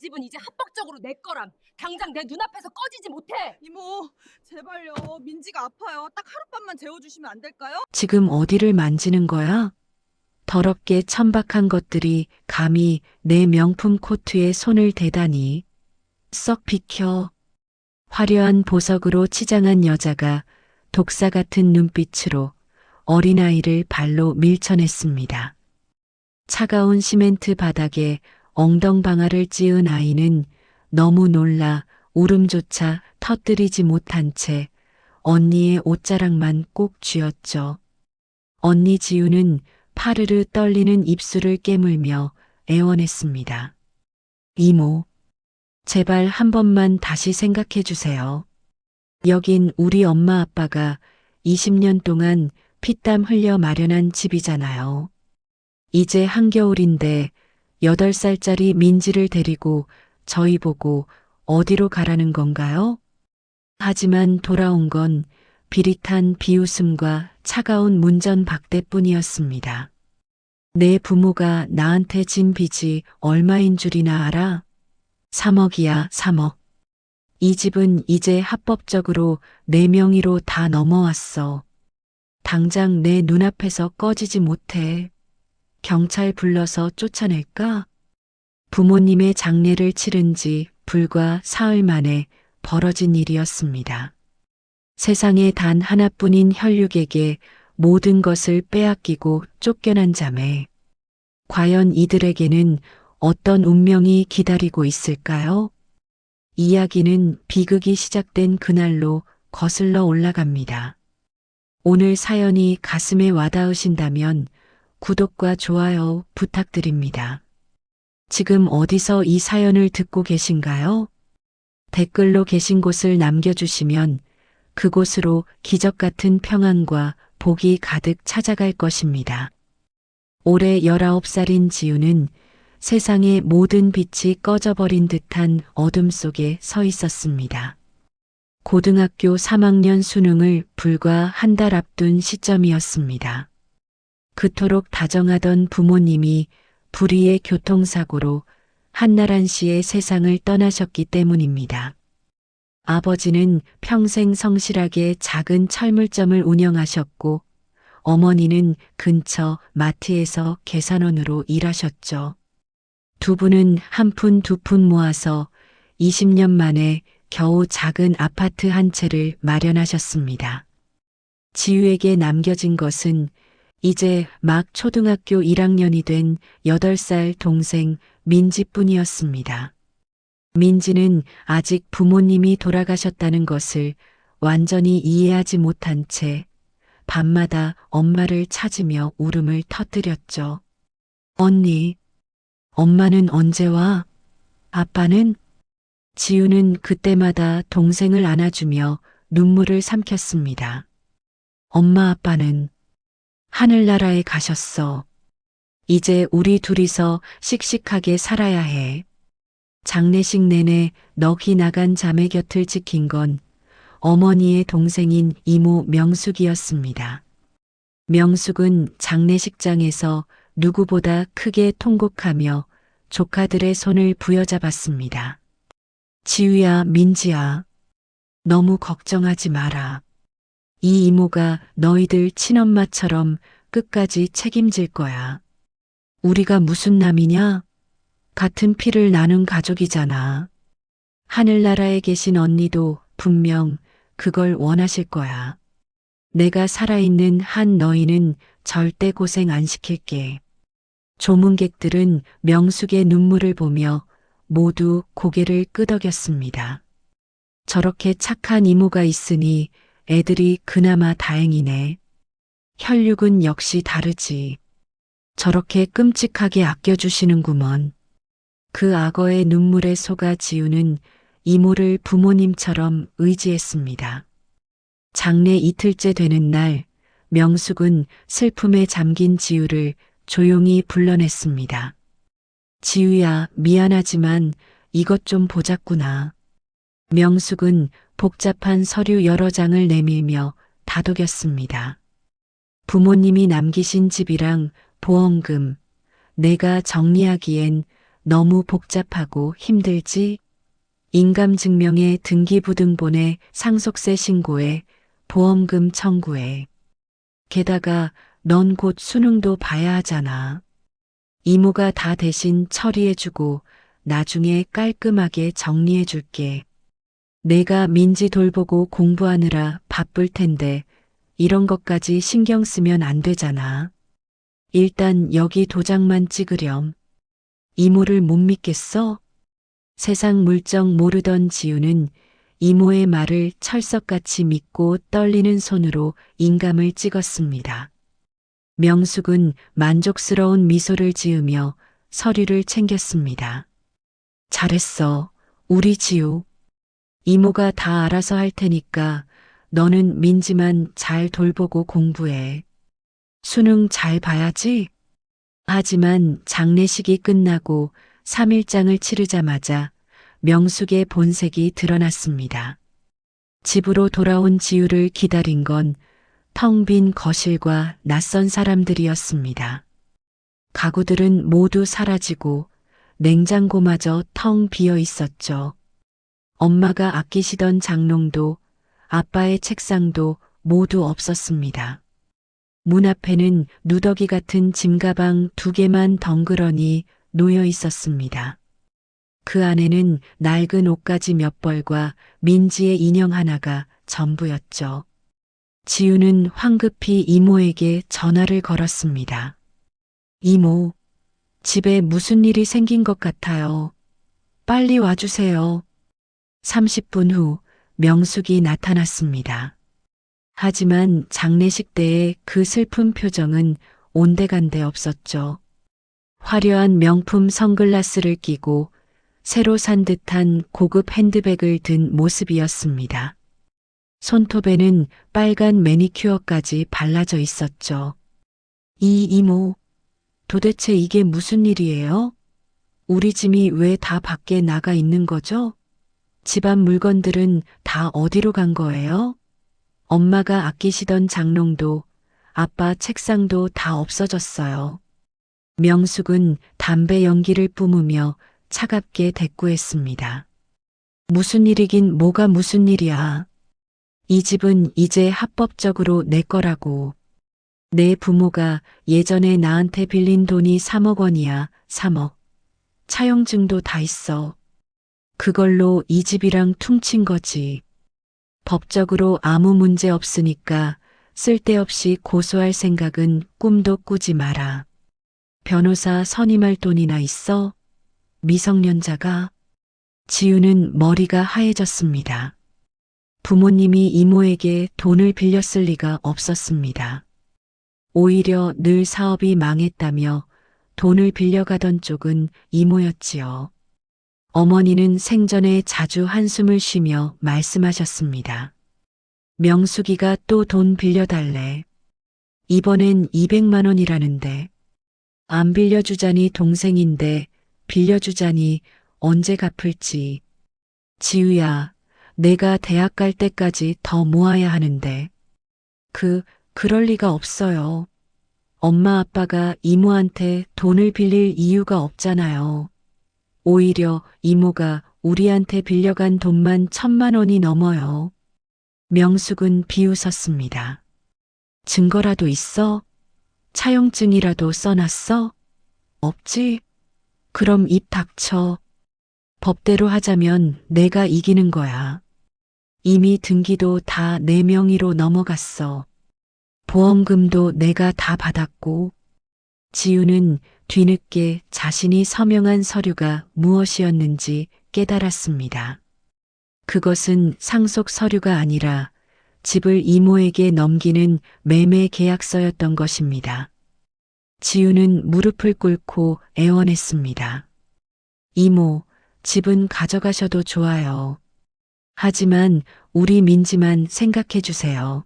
집은 이제 합법적으로 내 거람. 당장 내 눈앞에서 꺼지지 못해. 이모, 제발요. 민지가 아파요. 딱 하룻밤만 재워주시면 안 될까요? 지금 어디를 만지는 거야? 더럽게 천박한 것들이 감히 내 명품 코트에 손을 대다니. 썩 비켜. 화려한 보석으로 치장한 여자가 독사 같은 눈빛으로 어린아이를 발로 밀쳐냈습니다. 차가운 시멘트 바닥에 엉덩방아를 찧은 아이는 너무 놀라 울음조차 터뜨리지 못한 채 언니의 옷자락만 꼭 쥐었죠. 언니 지우는 파르르 떨리는 입술을 깨물며 애원했습니다. 이모, 제발 한 번만 다시 생각해 주세요. 여긴 우리 엄마 아빠가 20년 동안 피땀 흘려 마련한 집이잖아요. 이제 한겨울인데 8살짜리 민지를 데리고 저희 보고 어디로 가라는 건가요? 하지만 돌아온 건 비릿한 비웃음과 차가운 문전박대뿐이었습니다. 내 부모가 나한테 진 빚이 얼마인 줄이나 알아? 3억이야, 3억. 이 집은 이제 합법적으로 내 명의로 다 넘어왔어. 당장 내 눈앞에서 꺼지지 못해. 경찰 불러서 쫓아낼까? 부모님의 장례를 치른 지 불과 사흘 만에 벌어진 일이었습니다. 세상에 단 하나뿐인 혈육에게 모든 것을 빼앗기고 쫓겨난 자매. 과연 이들에게는 어떤 운명이 기다리고 있을까요? 이야기는 비극이 시작된 그날로 거슬러 올라갑니다. 오늘 사연이 가슴에 와닿으신다면 구독과 좋아요 부탁드립니다. 지금 어디서 이 사연을 듣고 계신가요? 댓글로 계신 곳을 남겨주시면 그곳으로 기적 같은 평안과 복이 가득 찾아갈 것입니다. 올해 19살인 지우는 세상의 모든 빛이 꺼져버린 듯한 어둠 속에 서 있었습니다. 고등학교 3학년 수능을 불과 한 달 앞둔 시점이었습니다. 그토록 다정하던 부모님이 불의의 교통사고로 한나란 씨의 세상을 떠나셨기 때문입니다. 아버지는 평생 성실하게 작은 철물점을 운영하셨고 어머니는 근처 마트에서 계산원으로 일하셨죠. 두 분은 한 푼 두 푼 모아서 20년 만에 겨우 작은 아파트 한 채를 마련하셨습니다. 지우에게 남겨진 것은 이제 막 초등학교 1학년이 된 8살 동생 민지뿐이었습니다. 민지는 아직 부모님이 돌아가셨다는 것을 완전히 이해하지 못한 채 밤마다 엄마를 찾으며 울음을 터뜨렸죠. 언니, 엄마는 언제 와? 아빠는? 지우는 그때마다 동생을 안아주며 눈물을 삼켰습니다. 엄마 아빠는 하늘나라에 가셨어. 이제 우리 둘이서 씩씩하게 살아야 해. 장례식 내내 넋이 나간 자매 곁을 지킨 건 어머니의 동생인 이모 명숙이었습니다. 명숙은 장례식장에서 누구보다 크게 통곡하며 조카들의 손을 부여잡았습니다. 지우야, 민지야, 너무 걱정하지 마라. 이 이모가 너희들 친엄마처럼 끝까지 책임질 거야. 우리가 무슨 남이냐? 같은 피를 나눈 가족이잖아. 하늘나라에 계신 언니도 분명 그걸 원하실 거야. 내가 살아있는 한 너희는 절대 고생 안 시킬게. 조문객들은 명숙의 눈물을 보며 모두 고개를 끄덕였습니다. 저렇게 착한 이모가 있으니 애들이 그나마 다행이네. 혈육은 역시 다르지. 저렇게 끔찍하게 아껴주시는구먼. 그 악어의 눈물에 속아 지우는 이모를 부모님처럼 의지했습니다. 장례 이틀째 되는 날, 명숙은 슬픔에 잠긴 지우를 조용히 불러냈습니다. 지우야, 미안하지만 이것 좀 보자꾸나. 명숙은 복잡한 서류 여러 장을 내밀며 다독였습니다. 부모님이 남기신 집이랑 보험금, 내가 정리하기엔 너무 복잡하고 힘들지? 인감증명에 등기부등본에 상속세 신고에 보험금 청구에. 게다가 넌 곧 수능도 봐야 하잖아. 이모가 다 대신 처리해주고 나중에 깔끔하게 정리해줄게. 내가 민지 돌보고 공부하느라 바쁠 텐데 이런 것까지 신경 쓰면 안 되잖아. 일단 여기 도장만 찍으렴. 이모를 못 믿겠어? 세상 물정 모르던 지우는 이모의 말을 철석같이 믿고 떨리는 손으로 인감을 찍었습니다. 명숙은 만족스러운 미소를 지으며 서류를 챙겼습니다. 잘했어, 우리 지우. 이모가 다 알아서 할 테니까 너는 민지만 잘 돌보고 공부해. 수능 잘 봐야지. 하지만 장례식이 끝나고 3일장을 치르자마자 명숙의 본색이 드러났습니다. 집으로 돌아온 지우를 기다린 건 텅 빈 거실과 낯선 사람들이었습니다. 가구들은 모두 사라지고 냉장고마저 텅 비어 있었죠. 엄마가 아끼시던 장롱도 아빠의 책상도 모두 없었습니다. 문 앞에는 누더기 같은 짐가방 2개만 덩그러니 놓여 있었습니다. 그 안에는 낡은 옷가지 몇 벌과 민지의 인형 하나가 전부였죠. 지우는 황급히 이모에게 전화를 걸었습니다. 이모, 집에 무슨 일이 생긴 것 같아요. 빨리 와주세요. 30분 후 명숙이 나타났습니다. 하지만 장례식 때의 그 슬픈 표정은 온데간데 없었죠. 화려한 명품 선글라스를 끼고 새로 산 듯한 고급 핸드백을 든 모습이었습니다. 손톱에는 빨간 매니큐어까지 발라져 있었죠. 이모, 도대체 이게 무슨 일이에요? 우리 짐이 왜 다 밖에 나가 있는 거죠? 집안 물건들은 다 어디로 간 거예요? 엄마가 아끼시던 장롱도 아빠 책상도 다 없어졌어요. 명숙은 담배 연기를 뿜으며 차갑게 대꾸했습니다. 무슨 일이긴 뭐가 무슨 일이야. 이 집은 이제 합법적으로 내 거라고. 내 부모가 예전에 나한테 빌린 돈이 3억 원이야, 3억. 차용증도 다 있어. 그걸로 이 집이랑 퉁친 거지. 법적으로 아무 문제 없으니까 쓸데없이 고소할 생각은 꿈도 꾸지 마라. 변호사 선임할 돈이나 있어? 미성년자가? 지우는 머리가 하얘졌습니다. 부모님이 이모에게 돈을 빌렸을 리가 없었습니다. 오히려 늘 사업이 망했다며 돈을 빌려가던 쪽은 이모였지요. 어머니는 생전에 자주 한숨을 쉬며 말씀하셨습니다. 명숙이가 또 돈 빌려달래. 이번엔 200만 원이라는데. 안 빌려주자니 동생인데 빌려주자니 언제 갚을지. 지우야, 내가 대학 갈 때까지 더 모아야 하는데. 그럴 리가 없어요. 엄마 아빠가 이모한테 돈을 빌릴 이유가 없잖아요. 오히려 이모가 우리한테 빌려간 돈만 1,000만 원이 넘어요. 명숙은 비웃었습니다. 증거라도 있어? 차용증이라도 써놨어? 없지? 그럼 입 닥쳐. 법대로 하자면 내가 이기는 거야. 이미 등기도 다 내 명의로 넘어갔어. 보험금도 내가 다 받았고. 지우는 뒤늦게 자신이 서명한 서류가 무엇이었는지 깨달았습니다. 그것은 상속 서류가 아니라 집을 이모에게 넘기는 매매 계약서였던 것입니다. 지우는 무릎을 꿇고 애원했습니다. 이모, 집은 가져가셔도 좋아요. 하지만 우리 민지만 생각해 주세요.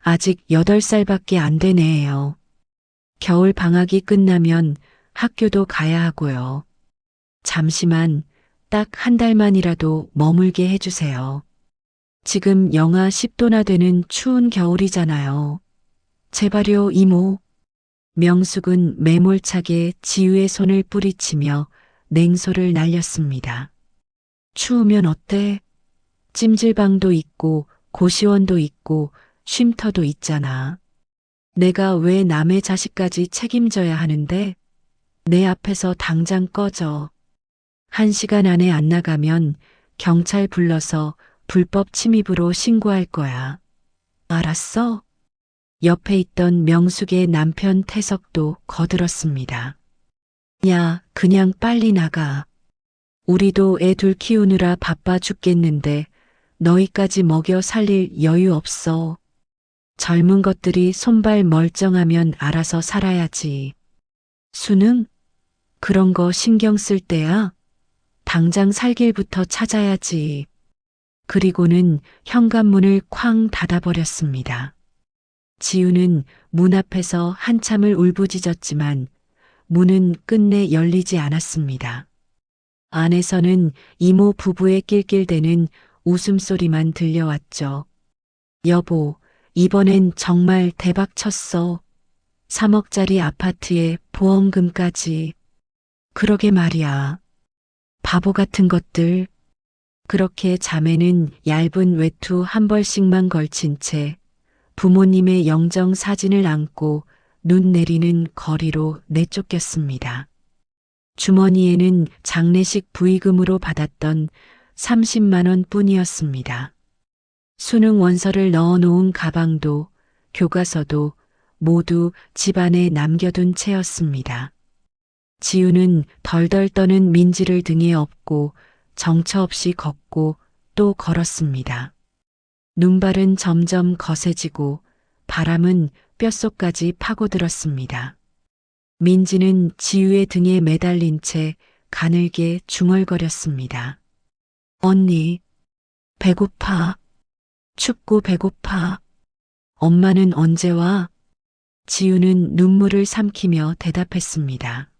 아직 8살밖에 안 된 애예요. 겨울 방학이 끝나면 학교도 가야 하고요. 잠시만, 딱 한 달만이라도 머물게 해주세요. 지금 영하 10도나 되는 추운 겨울이잖아요. 제발요, 이모. 명숙은 매몰차게 지우의 손을 뿌리치며 냉소를 날렸습니다. 추우면 어때? 찜질방도 있고 고시원도 있고 쉼터도 있잖아. 내가 왜 남의 자식까지 책임져야 하는데? 내 앞에서 당장 꺼져. 1시간 안에 안 나가면 경찰 불러서 불법 침입으로 신고할 거야. 알았어? 옆에 있던 명숙의 남편 태석도 거들었습니다. 야, 그냥 빨리 나가. 우리도 애 둘 키우느라 바빠 죽겠는데 너희까지 먹여 살릴 여유 없어. 젊은 것들이 손발 멀쩡하면 알아서 살아야지. 수능? 그런 거 신경 쓸 때야? 당장 살 길부터 찾아야지. 그리고는 현관문을 쾅 닫아버렸습니다. 지우는 문 앞에서 한참을 울부짖었지만 문은 끝내 열리지 않았습니다. 안에서는 이모 부부의 낄낄대는 웃음소리만 들려왔죠. 여보, 이번엔 정말 대박 쳤어. 3억짜리 아파트에 보험금까지. 그러게 말이야. 바보 같은 것들. 그렇게 자매는 얇은 외투 한 벌씩만 걸친 채 부모님의 영정 사진을 안고 눈 내리는 거리로 내쫓겼습니다. 주머니에는 장례식 부의금으로 받았던 30만 원 뿐이었습니다. 수능 원서를 넣어놓은 가방도 교과서도 모두 집안에 남겨둔 채였습니다. 지우는 덜덜 떠는 민지를 등에 업고 정처 없이 걷고 또 걸었습니다. 눈발은 점점 거세지고 바람은 뼛속까지 파고들었습니다. 민지는 지우의 등에 매달린 채 가늘게 중얼거렸습니다. 언니, 배고파. 춥고 배고파. 엄마는 언제 와? 지우는 눈물을 삼키며 대답했습니다.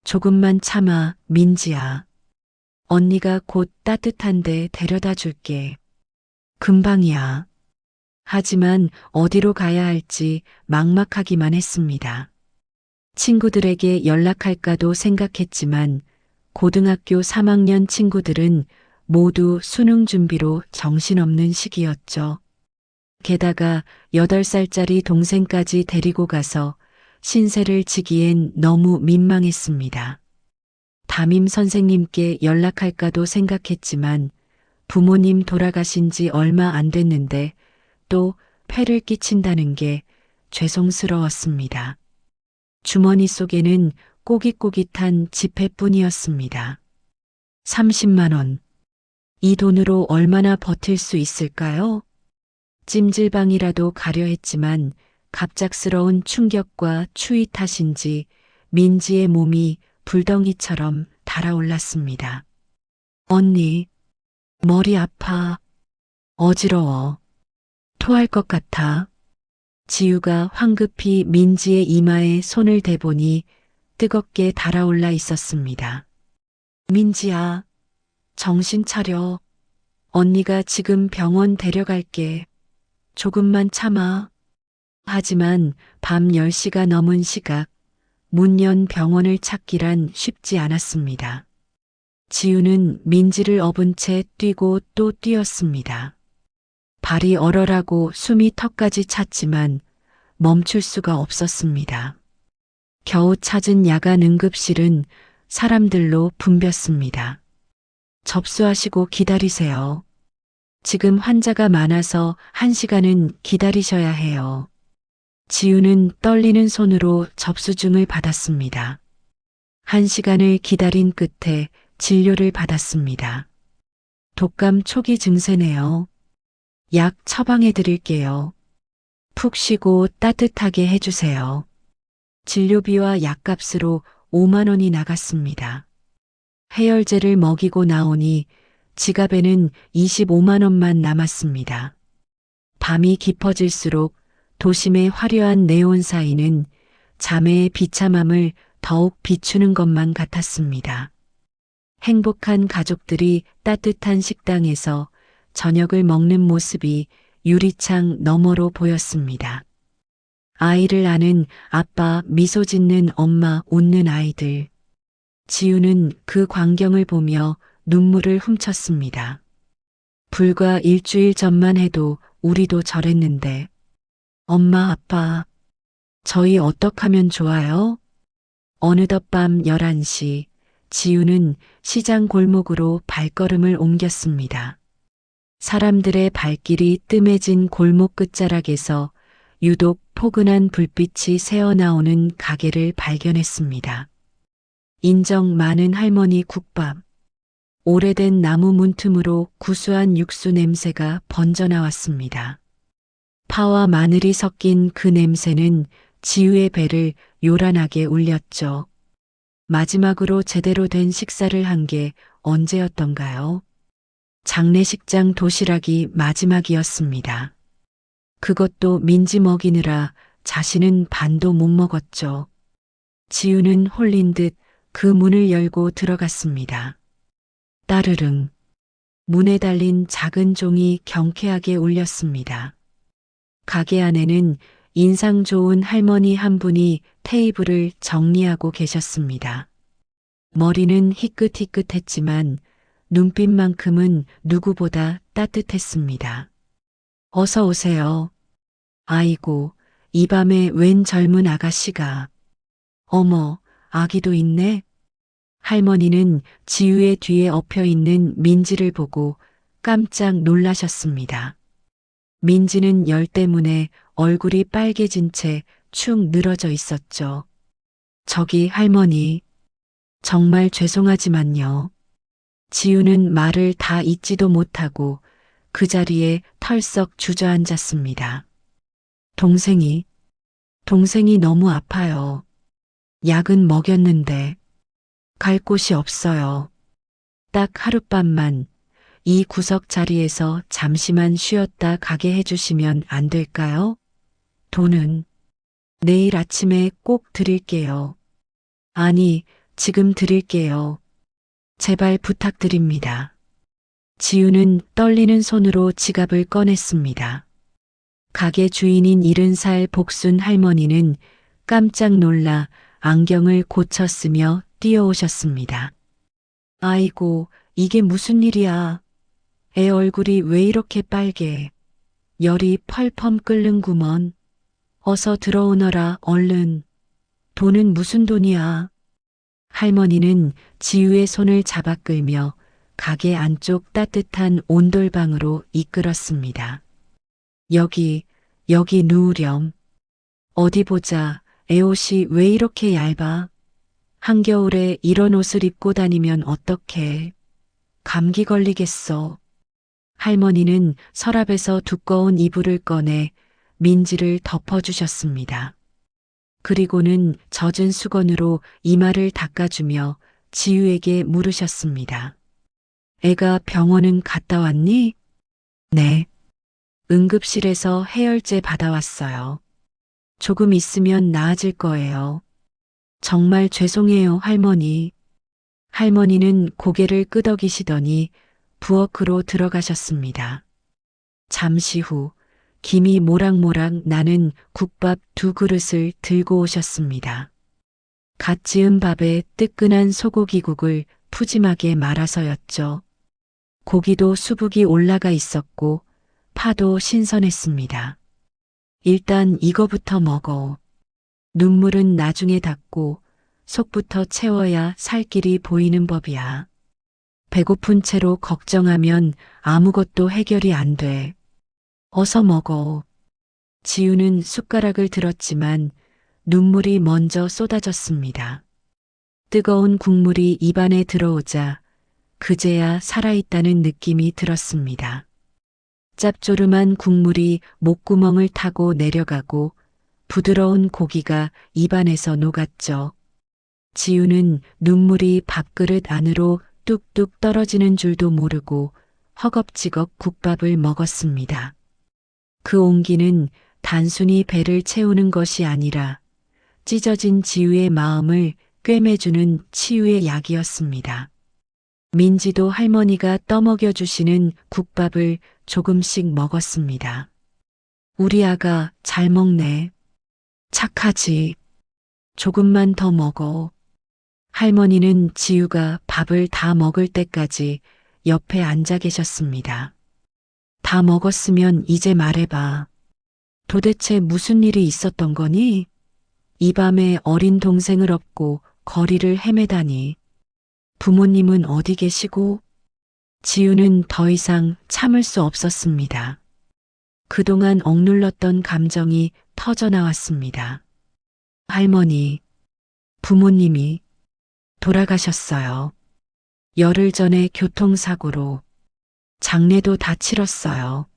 조금만 참아, 민지야. 언니가 곧 따뜻한데 데려다 줄게. 금방이야. 하지만 어디로 가야 할지 막막하기만 했습니다. 친구들에게 연락할까도 생각했지만 고등학교 3학년 친구들은 모두 수능 준비로 정신없는 시기였죠. 게다가 8살짜리 동생까지 데리고 가서 신세를 지기엔 너무 민망했습니다. 담임 선생님께 연락할까도 생각했지만 부모님 돌아가신 지 얼마 안 됐는데 또 폐를 끼친다는 게 죄송스러웠습니다. 주머니 속에는 꼬깃꼬깃한 지폐뿐이었습니다. 30만 원. 이 돈으로 얼마나 버틸 수 있을까요? 찜질방이라도 가려 했지만 갑작스러운 충격과 추위 탓인지 민지의 몸이 불덩이처럼 달아올랐습니다. 언니, 머리 아파. 어지러워. 토할 것 같아. 지우가 황급히 민지의 이마에 손을 대보니 뜨겁게 달아올라 있었습니다. 민지야, 정신 차려. 언니가 지금 병원 데려갈게. 조금만 참아. 하지만 밤 10시가 넘은 시각, 문 연 병원을 찾기란 쉽지 않았습니다. 지우는 민지를 업은 채 뛰고 또 뛰었습니다. 발이 얼얼하고 숨이 턱까지 찼지만 멈출 수가 없었습니다. 겨우 찾은 야간 응급실은 사람들로 붐볐습니다. 접수하시고 기다리세요. 지금 환자가 많아서 1시간은 기다리셔야 해요. 지우는 떨리는 손으로 접수증을 받았습니다. 1시간을 기다린 끝에 진료를 받았습니다. 독감 초기 증세네요. 약 처방해 드릴게요. 푹 쉬고 따뜻하게 해주세요. 진료비와 약값으로 5만 원이 나갔습니다. 해열제를 먹이고 나오니 지갑에는 25만 원만 남았습니다. 밤이 깊어질수록 도심의 화려한 네온사인은 자매의 비참함을 더욱 비추는 것만 같았습니다. 행복한 가족들이 따뜻한 식당에서 저녁을 먹는 모습이 유리창 너머로 보였습니다. 아이를 아는 아빠, 미소 짓는 엄마, 웃는 아이들. 지우는 그 광경을 보며 눈물을 훔쳤습니다. 불과 일주일 전만 해도 우리도 저랬는데. 엄마, 아빠, 저희 어떡하면 좋아요? 어느덧 밤 11시, 지우는 시장 골목으로 발걸음을 옮겼습니다. 사람들의 발길이 뜸해진 골목 끝자락에서 유독 포근한 불빛이 새어나오는 가게를 발견했습니다. 인정 많은 할머니 국밥. 오래된 나무 문틈으로 구수한 육수 냄새가 번져나왔습니다. 파와 마늘이 섞인 그 냄새는 지우의 배를 요란하게 울렸죠. 마지막으로 제대로 된 식사를 한 게 언제였던가요? 장례식장 도시락이 마지막이었습니다. 그것도 민지 먹이느라 자신은 반도 못 먹었죠. 지우는 홀린 듯 그 문을 열고 들어갔습니다. 따르릉. 문에 달린 작은 종이 경쾌하게 울렸습니다. 가게 안에는 인상 좋은 할머니 한 분이 테이블을 정리하고 계셨습니다. 머리는 희끗희끗했지만 눈빛만큼은 누구보다 따뜻했습니다. 어서 오세요. 아이고, 이 밤에 웬 젊은 아가씨가. 어머, 아기도 있네. 할머니는 지우의 뒤에 엎여 있는 민지를 보고 깜짝 놀라셨습니다. 민지는 열 때문에 얼굴이 빨개진 채 축 늘어져 있었죠. 저기 할머니, 정말 죄송하지만요. 지우는 말을 다 잇지도 못하고 그 자리에 털썩 주저앉았습니다. 동생이 너무 아파요. 약은 먹였는데 갈 곳이 없어요. 딱 하룻밤만 이 구석 자리에서 잠시만 쉬었다 가게 해주시면 안 될까요? 돈은 내일 아침에 꼭 드릴게요. 아니, 지금 드릴게요. 제발 부탁드립니다. 지우는 떨리는 손으로 지갑을 꺼냈습니다. 가게 주인인 70살 복순 할머니는 깜짝 놀라 안경을 고쳐 쓰며 뛰어오셨습니다. 아이고, 이게 무슨 일이야. 애 얼굴이 왜 이렇게 빨개. 열이 펄펄 끓는구먼. 어서 들어오너라, 얼른. 돈은 무슨 돈이야. 할머니는 지우의 손을 잡아 끌며 가게 안쪽 따뜻한 온돌방으로 이끌었습니다. 여기 누우렴. 어디 보자. 애 옷이 왜 이렇게 얇아? 한겨울에 이런 옷을 입고 다니면 어떡해. 감기 걸리겠어. 할머니는 서랍에서 두꺼운 이불을 꺼내 민지를 덮어주셨습니다. 그리고는 젖은 수건으로 이마를 닦아주며 지우에게 물으셨습니다. 애가 병원은 갔다 왔니? 네. 응급실에서 해열제 받아왔어요. 조금 있으면 나아질 거예요. 정말 죄송해요, 할머니. 할머니는 고개를 끄덕이시더니 부엌으로 들어가셨습니다. 잠시 후 김이 모락모락 나는 국밥 2그릇을 들고 오셨습니다. 갓 지은 밥에 뜨끈한 소고기국을 푸짐하게 말아서였죠. 고기도 수북이 올라가 있었고 파도 신선했습니다. 일단 이거부터 먹어. 눈물은 나중에 닦고 속부터 채워야 살 길이 보이는 법이야. 배고픈 채로 걱정하면 아무것도 해결이 안 돼. 어서 먹어. 지우는 숟가락을 들었지만 눈물이 먼저 쏟아졌습니다. 뜨거운 국물이 입안에 들어오자 그제야 살아있다는 느낌이 들었습니다. 짭조름한 국물이 목구멍을 타고 내려가고 부드러운 고기가 입안에서 녹았죠. 지우는 눈물이 밥그릇 안으로 뚝뚝 떨어지는 줄도 모르고 허겁지겁 국밥을 먹었습니다. 그 온기는 단순히 배를 채우는 것이 아니라 찢어진 지우의 마음을 꿰매주는 치유의 약이었습니다. 민지도 할머니가 떠먹여 주시는 국밥을 조금씩 먹었습니다. 우리 아가 잘 먹네. 착하지. 조금만 더 먹어. 할머니는 지우가 밥을 다 먹을 때까지 옆에 앉아 계셨습니다. 다 먹었으면 이제 말해봐. 도대체 무슨 일이 있었던 거니? 이 밤에 어린 동생을 업고 거리를 헤매다니. 부모님은 어디 계시고? 지우는 더 이상 참을 수 없었습니다. 그동안 억눌렀던 감정이 터져나왔습니다. 할머니, 부모님이 돌아가셨어요. 열흘 전에 교통사고로. 장례도 다 치렀어요.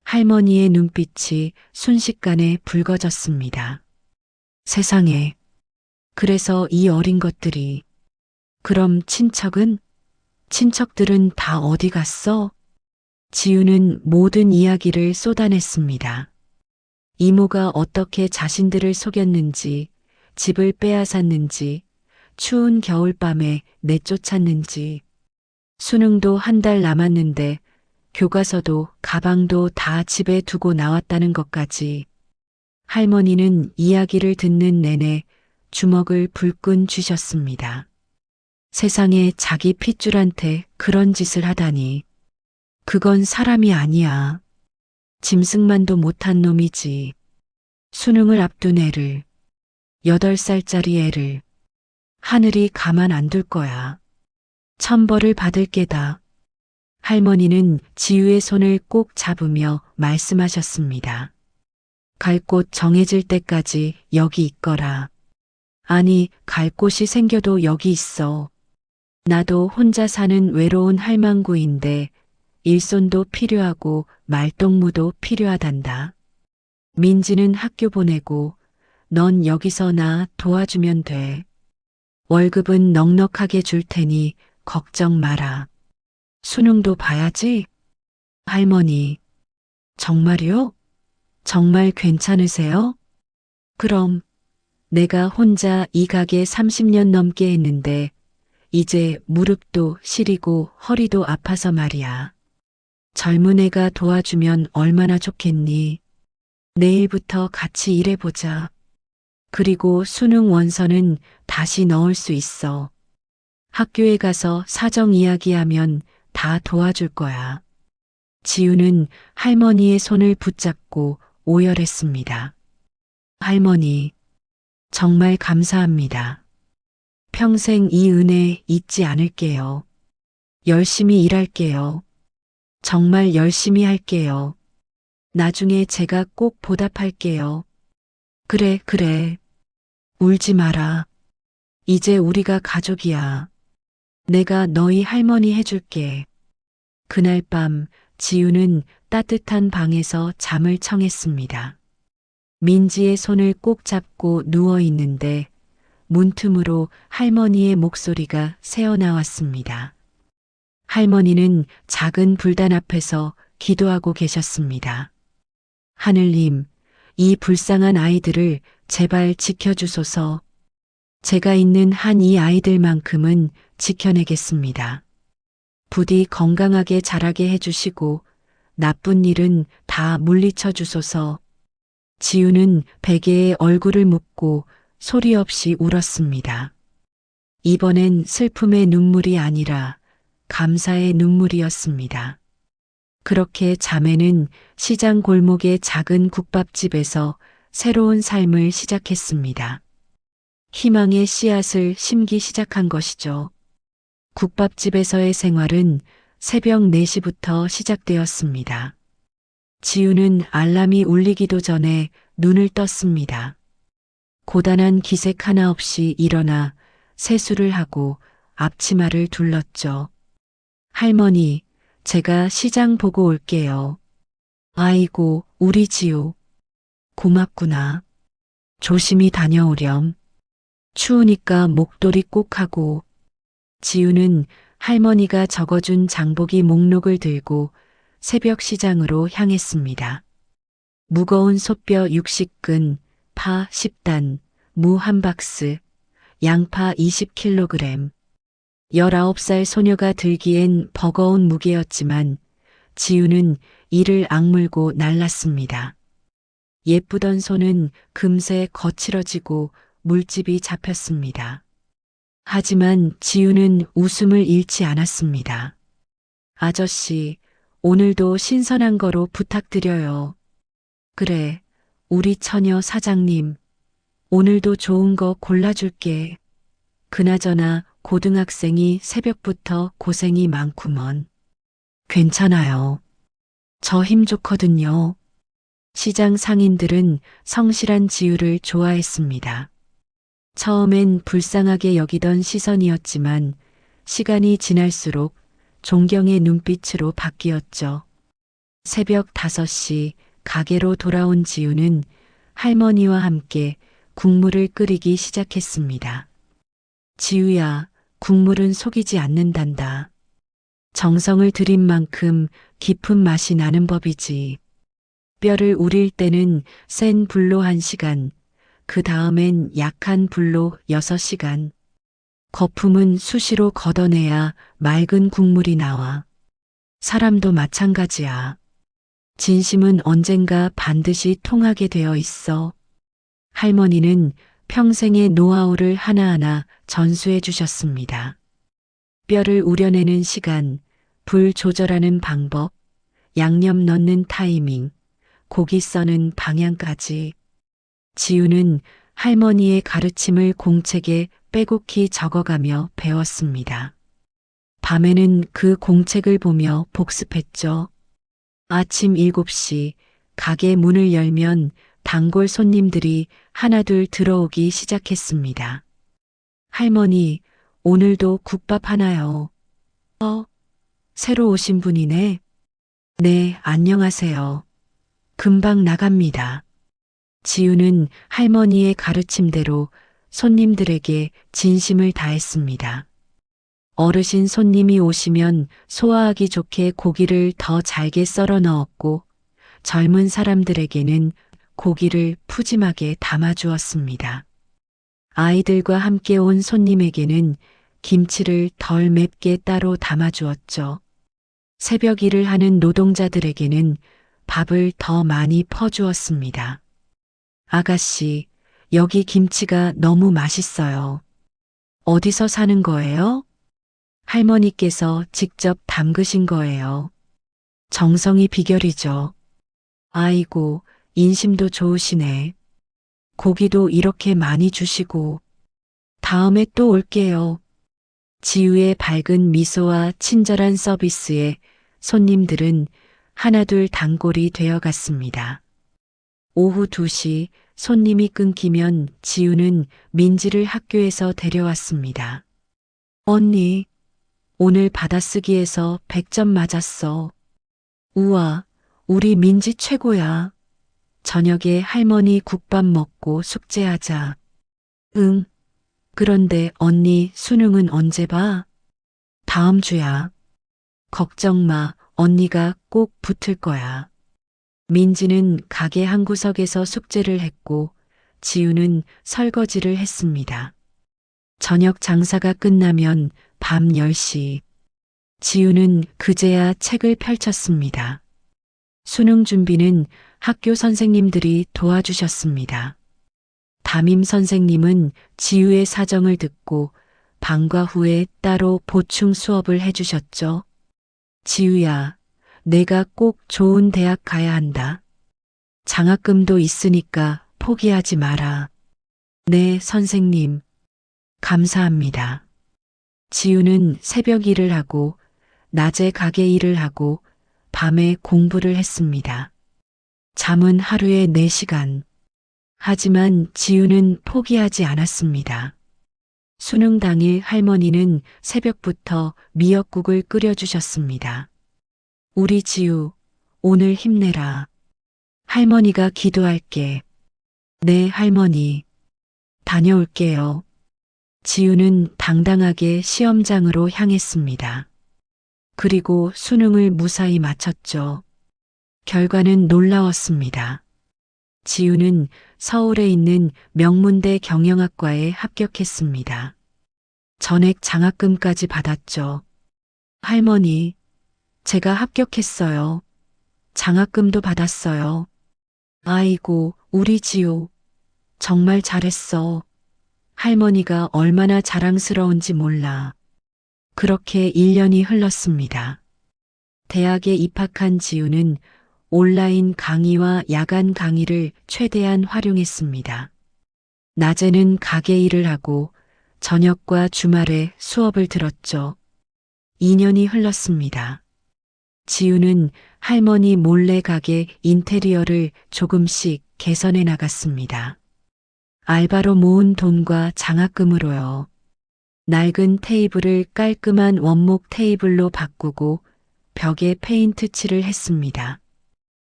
할머니의 눈빛이 순식간에 붉어졌습니다. 세상에. 그래서 이 어린 것들이. 그럼 친척들은 다 어디 갔어? 지우는 모든 이야기를 쏟아냈습니다. 이모가 어떻게 자신들을 속였는지, 집을 빼앗았는지, 추운 겨울밤에 내쫓았는지, 수능도 한 달 남았는데 교과서도 가방도 다 집에 두고 나왔다는 것까지. 할머니는 이야기를 듣는 내내 주먹을 불끈 쥐셨습니다. 세상에 자기 핏줄한테 그런 짓을 하다니. 그건 사람이 아니야. 짐승만도 못한 놈이지. 수능을 앞둔 애를, 8살짜리 애를, 하늘이 가만 안 둘 거야. 천벌을 받을 게다. 할머니는 지우의 손을 꼭 잡으며 말씀하셨습니다. 갈 곳 정해질 때까지 여기 있거라. 아니, 갈 곳이 생겨도 여기 있어. 나도 혼자 사는 외로운 할망구인데 일손도 필요하고 말동무도 필요하단다. 민지는 학교 보내고 넌 여기서 나 도와주면 돼. 월급은 넉넉하게 줄 테니 걱정 마라. 수능도 봐야지. 할머니, 정말요? 정말 괜찮으세요? 그럼 내가 혼자 이 가게 30년 넘게 했는데 이제 무릎도 시리고 허리도 아파서 말이야. 젊은 애가 도와주면 얼마나 좋겠니? 내일부터 같이 일해보자. 그리고 수능 원서는 다시 넣을 수 있어. 학교에 가서 사정 이야기하면 다 도와줄 거야. 지우는 할머니의 손을 붙잡고 오열했습니다. 할머니, 정말 감사합니다. 평생 이 은혜 잊지 않을게요. 열심히 일할게요. 정말 열심히 할게요. 나중에 제가 꼭 보답할게요. 그래. 울지 마라. 이제 우리가 가족이야. 내가 너희 할머니 해줄게. 그날 밤 지우는 따뜻한 방에서 잠을 청했습니다. 민지의 손을 꼭 잡고 누워 있는데 문틈으로 할머니의 목소리가 새어나왔습니다. 할머니는 작은 불단 앞에서 기도하고 계셨습니다. 하늘님, 이 불쌍한 아이들을 제발 지켜주소서. 제가 있는 한 이 아이들만큼은 지켜내겠습니다. 부디 건강하게 자라게 해주시고 나쁜 일은 다 물리쳐 주소서. 지우는 베개에 얼굴을 묻고 소리 없이 울었습니다. 이번엔 슬픔의 눈물이 아니라 감사의 눈물이었습니다. 그렇게 자매는 시장 골목의 작은 국밥집에서 새로운 삶을 시작했습니다. 희망의 씨앗을 심기 시작한 것이죠. 국밥집에서의 생활은 새벽 4시부터 시작되었습니다. 지우는 알람이 울리기도 전에 눈을 떴습니다. 고단한 기색 하나 없이 일어나 세수를 하고 앞치마를 둘렀죠. 할머니, 제가 시장 보고 올게요. 아이고, 우리 지우. 고맙구나. 조심히 다녀오렴. 추우니까 목도리 꼭 하고. 지우는 할머니가 적어준 장보기 목록을 들고 새벽 시장으로 향했습니다. 무거운 솥뼈 60근, 파 10단, 무 한 박스, 양파 20kg. 19살 소녀가 들기엔 버거운 무게였지만 지우는 이를 악물고 날랐습니다. 예쁘던 손은 금세 거칠어지고 물집이 잡혔습니다. 하지만 지우는 웃음을 잃지 않았습니다. 아저씨, 오늘도 신선한 거로 부탁드려요. 그래, 우리 처녀 사장님, 오늘도 좋은 거 골라줄게. 그나저나 고등학생이 새벽부터 고생이 많구먼. 괜찮아요. 저 힘 좋거든요. 시장 상인들은 성실한 지우를 좋아했습니다. 처음엔 불쌍하게 여기던 시선이었지만 시간이 지날수록 존경의 눈빛으로 바뀌었죠. 새벽 5시 가게로 돌아온 지우는 할머니와 함께 국물을 끓이기 시작했습니다. 지우야, 국물은 속이지 않는단다. 정성을 들인 만큼 깊은 맛이 나는 법이지. 뼈를 우릴 때는 센 불로 1시간, 그 다음엔 약한 불로 6시간. 거품은 수시로 걷어내야 맑은 국물이 나와. 사람도 마찬가지야. 진심은 언젠가 반드시 통하게 되어 있어. 할머니는 평생의 노하우를 하나하나 전수해 주셨습니다. 뼈를 우려내는 시간, 불 조절하는 방법, 양념 넣는 타이밍, 고기 써는 방향까지. 지우는 할머니의 가르침을 공책에 빼곡히 적어가며 배웠습니다. 밤에는 그 공책을 보며 복습했죠. 아침 7시 가게 문을 열면 단골 손님들이 하나둘 들어오기 시작했습니다. 할머니, 오늘도 국밥 하나요? 새로 오신 분이네. 네, 안녕하세요. 금방 나갑니다. 지우는 할머니의 가르침대로 손님들에게 진심을 다했습니다. 어르신 손님이 오시면 소화하기 좋게 고기를 더 잘게 썰어 넣었고 젊은 사람들에게는 고기를 푸짐하게 담아주었습니다. 아이들과 함께 온 손님에게는 김치를 덜 맵게 따로 담아주었죠. 새벽 일을 하는 노동자들에게는 밥을 더 많이 퍼주었습니다. 아가씨, 여기 김치가 너무 맛있어요. 어디서 사는 거예요? 할머니께서 직접 담그신 거예요. 정성이 비결이죠. 아이고, 인심도 좋으시네. 고기도 이렇게 많이 주시고. 다음에 또 올게요. 지우의 밝은 미소와 친절한 서비스에 손님들은 하나둘 단골이 되어갔습니다. 오후 2시 손님이 끊기면 지우는 민지를 학교에서 데려왔습니다. 언니, 오늘 받아쓰기에서 100점 맞았어. 우와, 우리 민지 최고야. 저녁에 할머니 국밥 먹고 숙제하자. 응. 그런데 언니 수능은 언제 봐? 다음 주야. 걱정 마, 언니가 꼭 붙을 거야. 민지는 가게 한 구석에서 숙제를 했고 지우는 설거지를 했습니다. 저녁 장사가 끝나면 밤 10시. 지우는 그제야 책을 펼쳤습니다. 수능 준비는 학교 선생님들이 도와주셨습니다. 담임 선생님은 지우의 사정을 듣고 방과 후에 따로 보충 수업을 해주셨죠. 지우야, 내가 꼭 좋은 대학 가야 한다. 장학금도 있으니까 포기하지 마라. 네, 선생님. 감사합니다. 지우는 새벽 일을 하고 낮에 가게 일을 하고 밤에 공부를 했습니다. 잠은 하루에 4시간. 하지만 지우는 포기하지 않았습니다. 수능 당일 할머니는 새벽부터 미역국을 끓여주셨습니다. 우리 지우, 오늘 힘내라. 할머니가 기도할게. 네, 할머니. 다녀올게요. 지우는 당당하게 시험장으로 향했습니다. 그리고 수능을 무사히 마쳤죠. 결과는 놀라웠습니다. 지우는 서울에 있는 명문대 경영학과에 합격했습니다. 전액 장학금까지 받았죠. 할머니, 제가 합격했어요. 장학금도 받았어요. 아이고, 우리 지우. 정말 잘했어. 할머니가 얼마나 자랑스러운지 몰라. 그렇게 1년이 흘렀습니다. 대학에 입학한 지우는 온라인 강의와 야간 강의를 최대한 활용했습니다. 낮에는 가게 일을 하고 저녁과 주말에 수업을 들었죠. 2년이 흘렀습니다. 지우는 할머니 몰래 가게 인테리어를 조금씩 개선해 나갔습니다. 알바로 모은 돈과 장학금으로요. 낡은 테이블을 깔끔한 원목 테이블로 바꾸고 벽에 페인트 칠을 했습니다.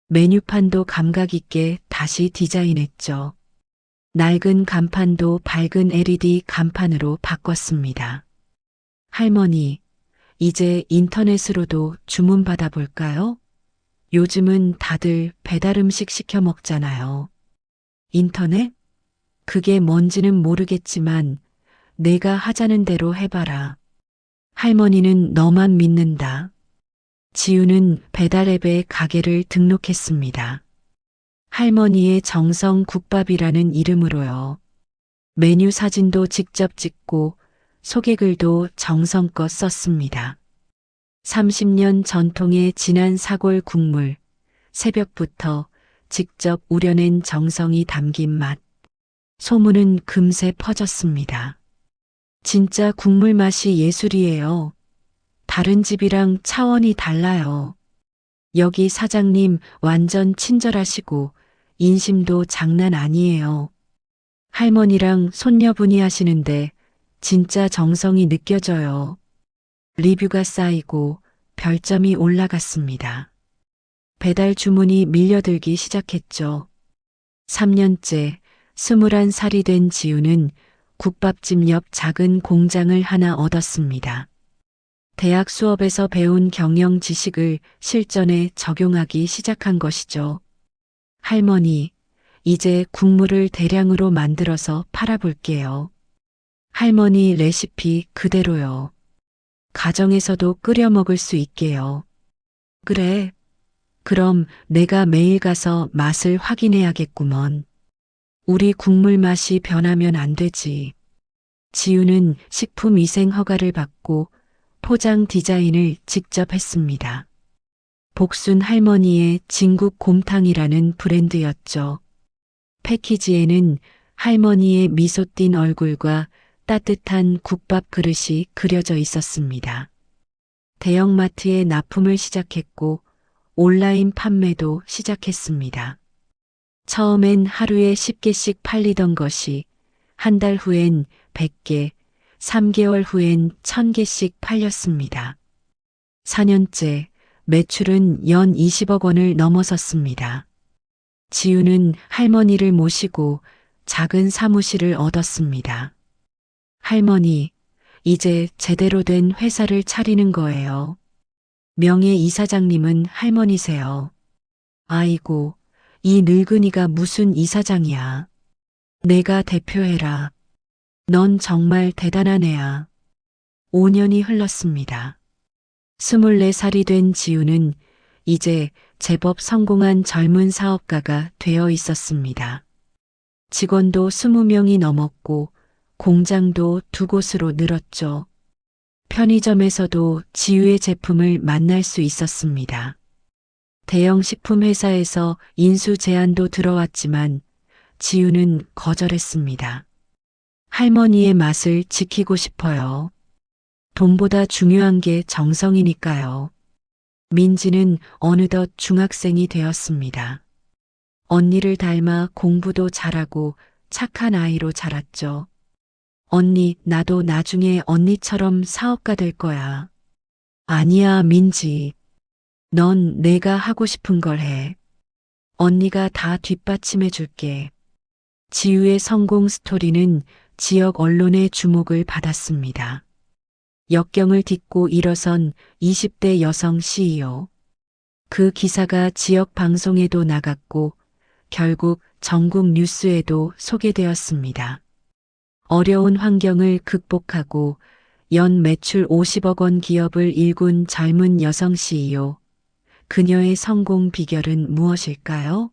메뉴판도 감각 있게 다시 디자인했죠. 낡은 간판도 밝은 LED 간판으로 바꿨습니다. 할머니, 이제 인터넷으로도 주문 받아볼까요? 요즘은 다들 배달 음식 시켜 먹잖아요. 인터넷? 그게 뭔지는 모르겠지만 내가 하자는 대로 해봐라. 할머니는 너만 믿는다. 지우는 배달 앱에 가게를 등록했습니다. 할머니의 정성 국밥이라는 이름으로요. 메뉴 사진도 직접 찍고 소개글도 정성껏 썼습니다. 30년 전통의 진한 사골 국물, 새벽부터 직접 우려낸 정성이 담긴 맛. 소문은 금세 퍼졌습니다. 진짜 국물 맛이 예술이에요. 다른 집이랑 차원이 달라요. 여기 사장님 완전 친절하시고 인심도 장난 아니에요. 할머니랑 손녀분이 하시는데 진짜 정성이 느껴져요. 리뷰가 쌓이고 별점이 올라갔습니다. 배달 주문이 밀려들기 시작했죠. 3년째 21살이 된 지우는 국밥집 옆 작은 공장을 하나 얻었습니다. 대학 수업에서 배운 경영 지식을 실전에 적용하기 시작한 것이죠. 할머니, 이제 국물을 대량으로 만들어서 팔아볼게요. 할머니 레시피 그대로요. 가정에서도 끓여 먹을 수 있게요. 그래. 그럼 내가 매일 가서 맛을 확인해야겠구먼. 우리 국물 맛이 변하면 안 되지. 지우는 식품위생 허가를 받고 포장 디자인을 직접 했습니다. 복순 할머니의 진국 곰탕이라는 브랜드였죠. 패키지에는 할머니의 미소 띤 얼굴과 따뜻한 국밥 그릇이 그려져 있었습니다. 대형마트에 납품을 시작했고 온라인 판매도 시작했습니다. 처음엔 하루에 10개씩 팔리던 것이 한 달 후엔 100개, 3개월 후엔 1000개씩 팔렸습니다. 4년째 매출은 연 20억 원을 넘어섰습니다. 지우는 할머니를 모시고 작은 사무실을 얻었습니다. 할머니, 이제 제대로 된 회사를 차리는 거예요. 명예 이사장님은 할머니세요. 아이고, 이 늙은이가 무슨 이사장이야. 내가 대표해라. 넌 정말 대단한 애야. 5년이 흘렀습니다. 24살이 된 지우는 이제 제법 성공한 젊은 사업가가 되어 있었습니다. 직원도 20명이 넘었고 공장도 2곳으로 늘었죠. 편의점에서도 지우의 제품을 만날 수 있었습니다. 대형 식품 회사에서 인수 제안도 들어왔지만 지우는 거절했습니다. 할머니의 맛을 지키고 싶어요. 돈보다 중요한 게 정성이니까요. 민지는 어느덧 중학생이 되었습니다. 언니를 닮아 공부도 잘하고 착한 아이로 자랐죠. 언니, 나도 나중에 언니처럼 사업가 될 거야. 아니야, 민지. 넌 내가 하고 싶은 걸 해. 언니가 다 뒷받침해 줄게. 지우의 성공 스토리는 지역 언론의 주목을 받았습니다. 역경을 딛고 일어선 20대 여성 CEO. 그 기사가 지역 방송에도 나갔고 결국 전국 뉴스에도 소개되었습니다. 어려운 환경을 극복하고 연 매출 50억 원 기업을 일군 젊은 여성 CEO. 그녀의 성공 비결은 무엇일까요?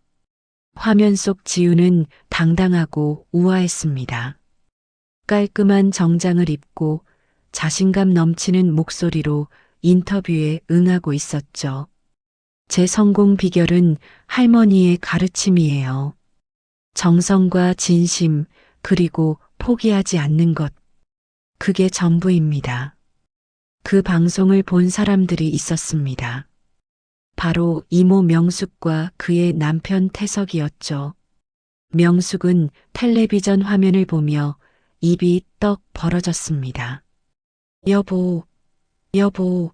화면 속 지우는 당당하고 우아했습니다. 깔끔한 정장을 입고 자신감 넘치는 목소리로 인터뷰에 응하고 있었죠. 제 성공 비결은 할머니의 가르침이에요. 정성과 진심, 그리고 포기하지 않는 것. 그게 전부입니다. 그 방송을 본 사람들이 있었습니다. 바로 이모 명숙과 그의 남편 태석이었죠. 명숙은 텔레비전 화면을 보며 입이 떡 벌어졌습니다. 여보, 여보,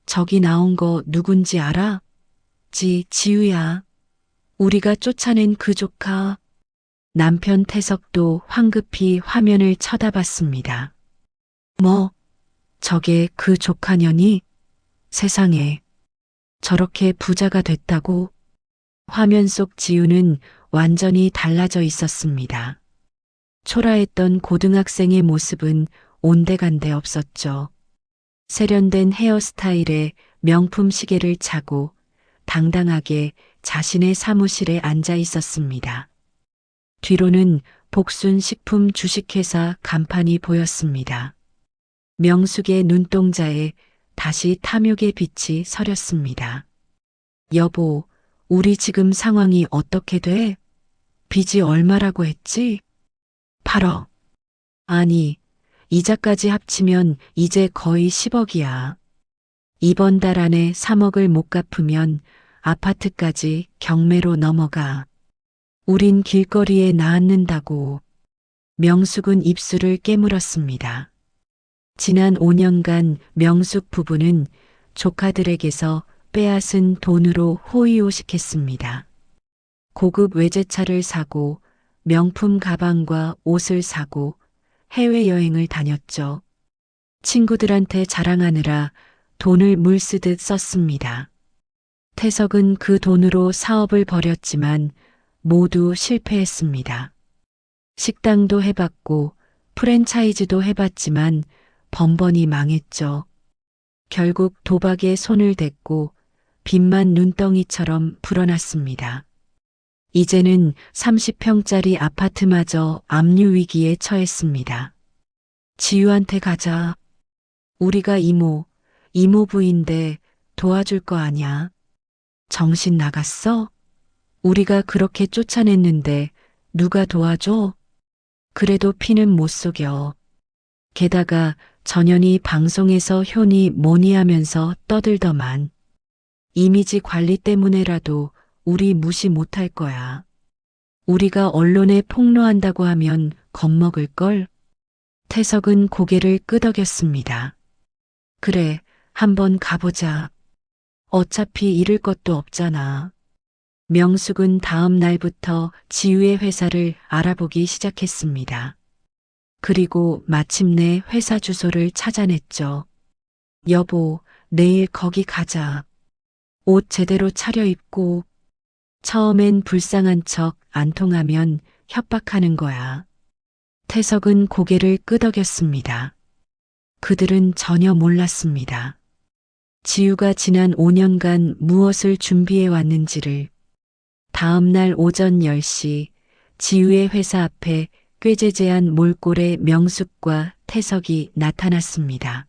저기 나온 거 누군지 알아? 지우야. 우리가 쫓아낸 그 조카. 남편 태석도 황급히 화면을 쳐다봤습니다. 뭐, 저게 그 조카년이? 세상에, 저렇게 부자가 됐다고? 화면 속 지우는 완전히 달라져 있었습니다. 초라했던 고등학생의 모습은 온데간데 없었죠. 세련된 헤어스타일에 명품 시계를 차고 당당하게 자신의 사무실에 앉아 있었습니다. 뒤로는 복순 식품 주식회사 간판이 보였습니다. 명숙의 눈동자에 다시 탐욕의 빛이 서렸습니다. 여보, 우리 지금 상황이 어떻게 돼? 빚이 얼마라고 했지? 8억. 아니, 이자까지 합치면 이제 거의 10억이야. 이번 달 안에 3억을 못 갚으면 아파트까지 경매로 넘어가. 우린 길거리에 나앉는다고. 명숙은 입술을 깨물었습니다. 지난 5년간 명숙 부부는 조카들에게서 빼앗은 돈으로 호의호식했습니다. 고급 외제차를 사고 명품 가방과 옷을 사고 해외여행을 다녔죠. 친구들한테 자랑하느라 돈을 물쓰듯 썼습니다. 태석은 그 돈으로 사업을 벌였지만 모두 실패했습니다. 식당도 해봤고 프랜차이즈도 해봤지만 번번이 망했죠. 결국 도박에 손을 댔고 빚만 눈덩이처럼 불어났습니다. 이제는 30평짜리 아파트마저 압류 위기에 처했습니다. 지유한테 가자. 우리가 이모부인데 도와줄 거 아냐. 정신 나갔어? 우리가 그렇게 쫓아냈는데 누가 도와줘? 그래도 피는 못 속여. 게다가 전현희 방송에서 효니 뭐니 하면서 떠들더만. 이미지 관리 때문에라도 우리 무시 못할 거야. 우리가 언론에 폭로한다고 하면 겁먹을걸? 태석은 고개를 끄덕였습니다. 그래, 한번 가보자. 어차피 잃을 것도 없잖아. 명숙은 다음 날부터 지우의 회사를 알아보기 시작했습니다. 그리고 마침내 회사 주소를 찾아냈죠. 여보, 내일 거기 가자. 옷 제대로 차려입고. 처음엔 불쌍한 척 안 통하면 협박하는 거야. 태석은 고개를 끄덕였습니다. 그들은 전혀 몰랐습니다. 지우가 지난 5년간 무엇을 준비해 왔는지를. 다음 날 오전 10시 지우의 회사 앞에 꾀재재한 몰골의 명숙과 태석이 나타났습니다.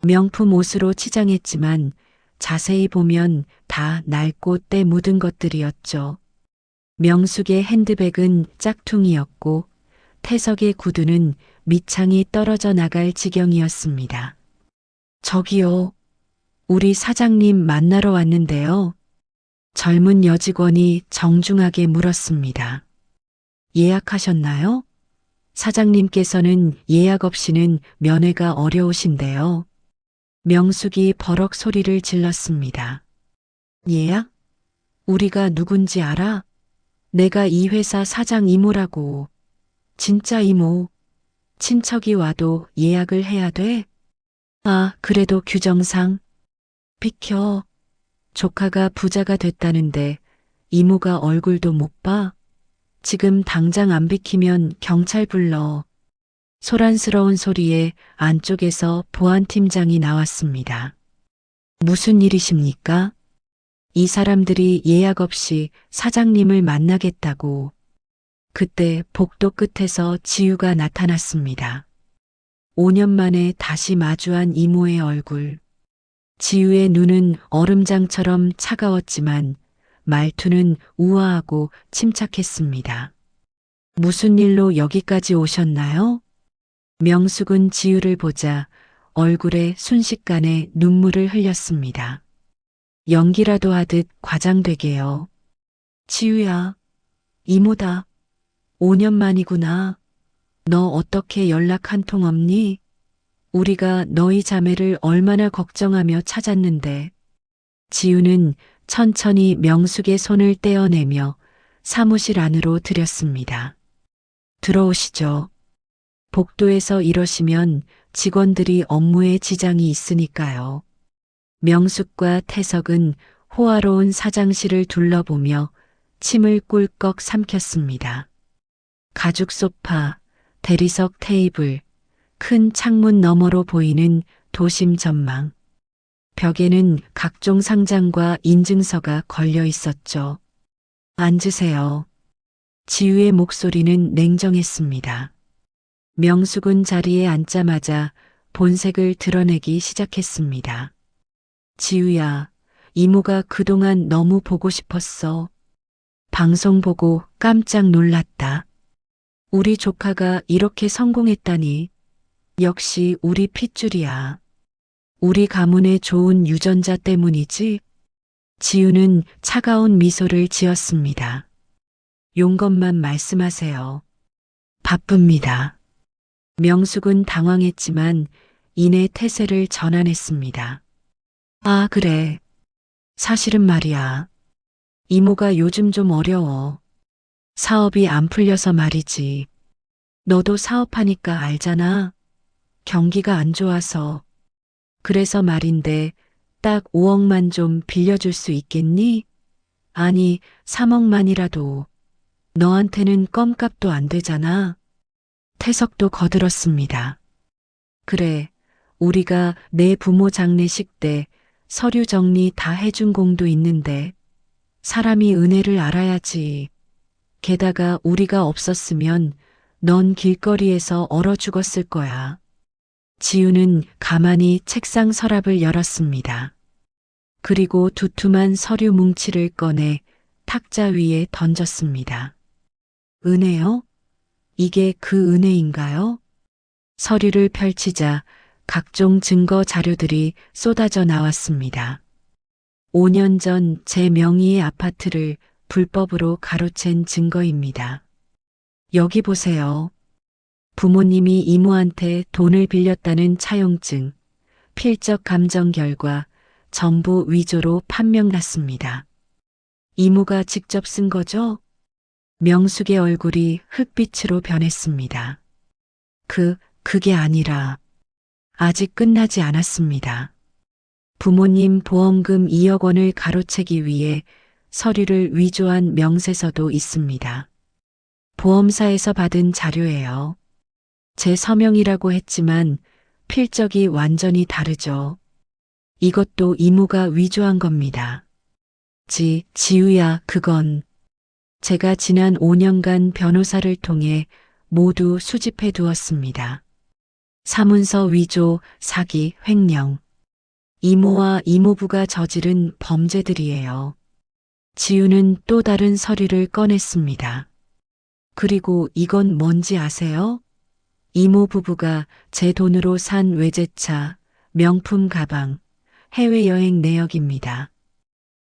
명품 옷으로 치장했지만 자세히 보면 다 낡고 때 묻은 것들이었죠. 명숙의 핸드백은 짝퉁이었고 태석의 구두는 밑창이 떨어져 나갈 지경이었습니다. 저기요, 우리 사장님 만나러 왔는데요. 젊은 여직원이 정중하게 물었습니다. 예약하셨나요? 사장님께서는 예약 없이는 면회가 어려우신데요. 명숙이 버럭 소리를 질렀습니다. 예약? 우리가 누군지 알아? 내가 이 회사 사장 이모라고. 진짜 이모. 친척이 와도 예약을 해야 돼? 아, 그래도 규정상. 비켜. 조카가 부자가 됐다는데 이모가 얼굴도 못 봐? 지금 당장 안 비키면 경찰 불러. 소란스러운 소리에 안쪽에서 보안팀장이 나왔습니다. 무슨 일이십니까? 이 사람들이 예약 없이 사장님을 만나겠다고. 그때 복도 끝에서 지우가 나타났습니다. 5년 만에 다시 마주한 이모의 얼굴. 지우의 눈은 얼음장처럼 차가웠지만 말투는 우아하고 침착했습니다. 무슨 일로 여기까지 오셨나요? 명숙은 지우를 보자 얼굴에 순식간에 눈물을 흘렸습니다. 연기라도 하듯 과장되게요. 지우야, 이모다. 5년 만이구나. 너 어떻게 연락 한 통 없니? 우리가 너희 자매를 얼마나 걱정하며 찾았는데. 지우는 천천히 명숙의 손을 떼어내며 사무실 안으로 들였습니다. 들어오시죠. 복도에서 이러시면 직원들이 업무에 지장이 있으니까요. 명숙과 태석은 호화로운 사장실을 둘러보며 침을 꿀꺽 삼켰습니다. 가죽 소파, 대리석 테이블, 큰 창문 너머로 보이는 도심 전망. 벽에는 각종 상장과 인증서가 걸려 있었죠. 앉으세요. 지우의 목소리는 냉정했습니다. 명숙은 자리에 앉자마자 본색을 드러내기 시작했습니다. 지우야, 이모가 그동안 너무 보고 싶었어. 방송 보고 깜짝 놀랐다. 우리 조카가 이렇게 성공했다니. 역시 우리 핏줄이야. 우리 가문의 좋은 유전자 때문이지? 지우는 차가운 미소를 지었습니다. 용건만 말씀하세요. 바쁩니다. 명숙은 당황했지만 이내 태세를 전환했습니다. 아, 그래. 사실은 말이야. 이모가 요즘 좀 어려워. 사업이 안 풀려서 말이지. 너도 사업하니까 알잖아. 경기가 안 좋아서. 그래서 말인데 딱 5억만 좀 빌려줄 수 있겠니? 아니, 3억만이라도. 너한테는 껌값도 안 되잖아. 태석도 거들었습니다. 그래, 우리가 내 부모 장례식 때 서류 정리 다 해준 공도 있는데 사람이 은혜를 알아야지. 게다가 우리가 없었으면 넌 길거리에서 얼어 죽었을 거야. 지우는 가만히 책상 서랍을 열었습니다. 그리고 두툼한 서류 뭉치를 꺼내 탁자 위에 던졌습니다. 은혜요? 이게 그 은혜인가요? 서류를 펼치자 각종 증거 자료들이 쏟아져 나왔습니다. 5년 전 제 명의의 아파트를 불법으로 가로챈 증거입니다. 여기 보세요. 부모님이 이모한테 돈을 빌렸다는 차용증, 필적 감정 결과 전부 위조로 판명났습니다. 이모가 직접 쓴 거죠? 명숙의 얼굴이 흑빛으로 변했습니다. 그게 아니라 아직 끝나지 않았습니다. 부모님 보험금 2억 원을 가로채기 위해 서류를 위조한 명세서도 있습니다. 보험사에서 받은 자료예요. 제 서명이라고 했지만 필적이 완전히 다르죠. 이것도 이모가 위조한 겁니다. 지우야, 그건 제가 지난 5년간 변호사를 통해 모두 수집해 두었습니다. 사문서 위조, 사기, 횡령. 이모와 이모부가 저지른 범죄들이에요. 지우는 또 다른 서류를 꺼냈습니다. 그리고 이건 뭔지 아세요? 이모 부부가 제 돈으로 산 외제차, 명품 가방, 해외여행 내역입니다.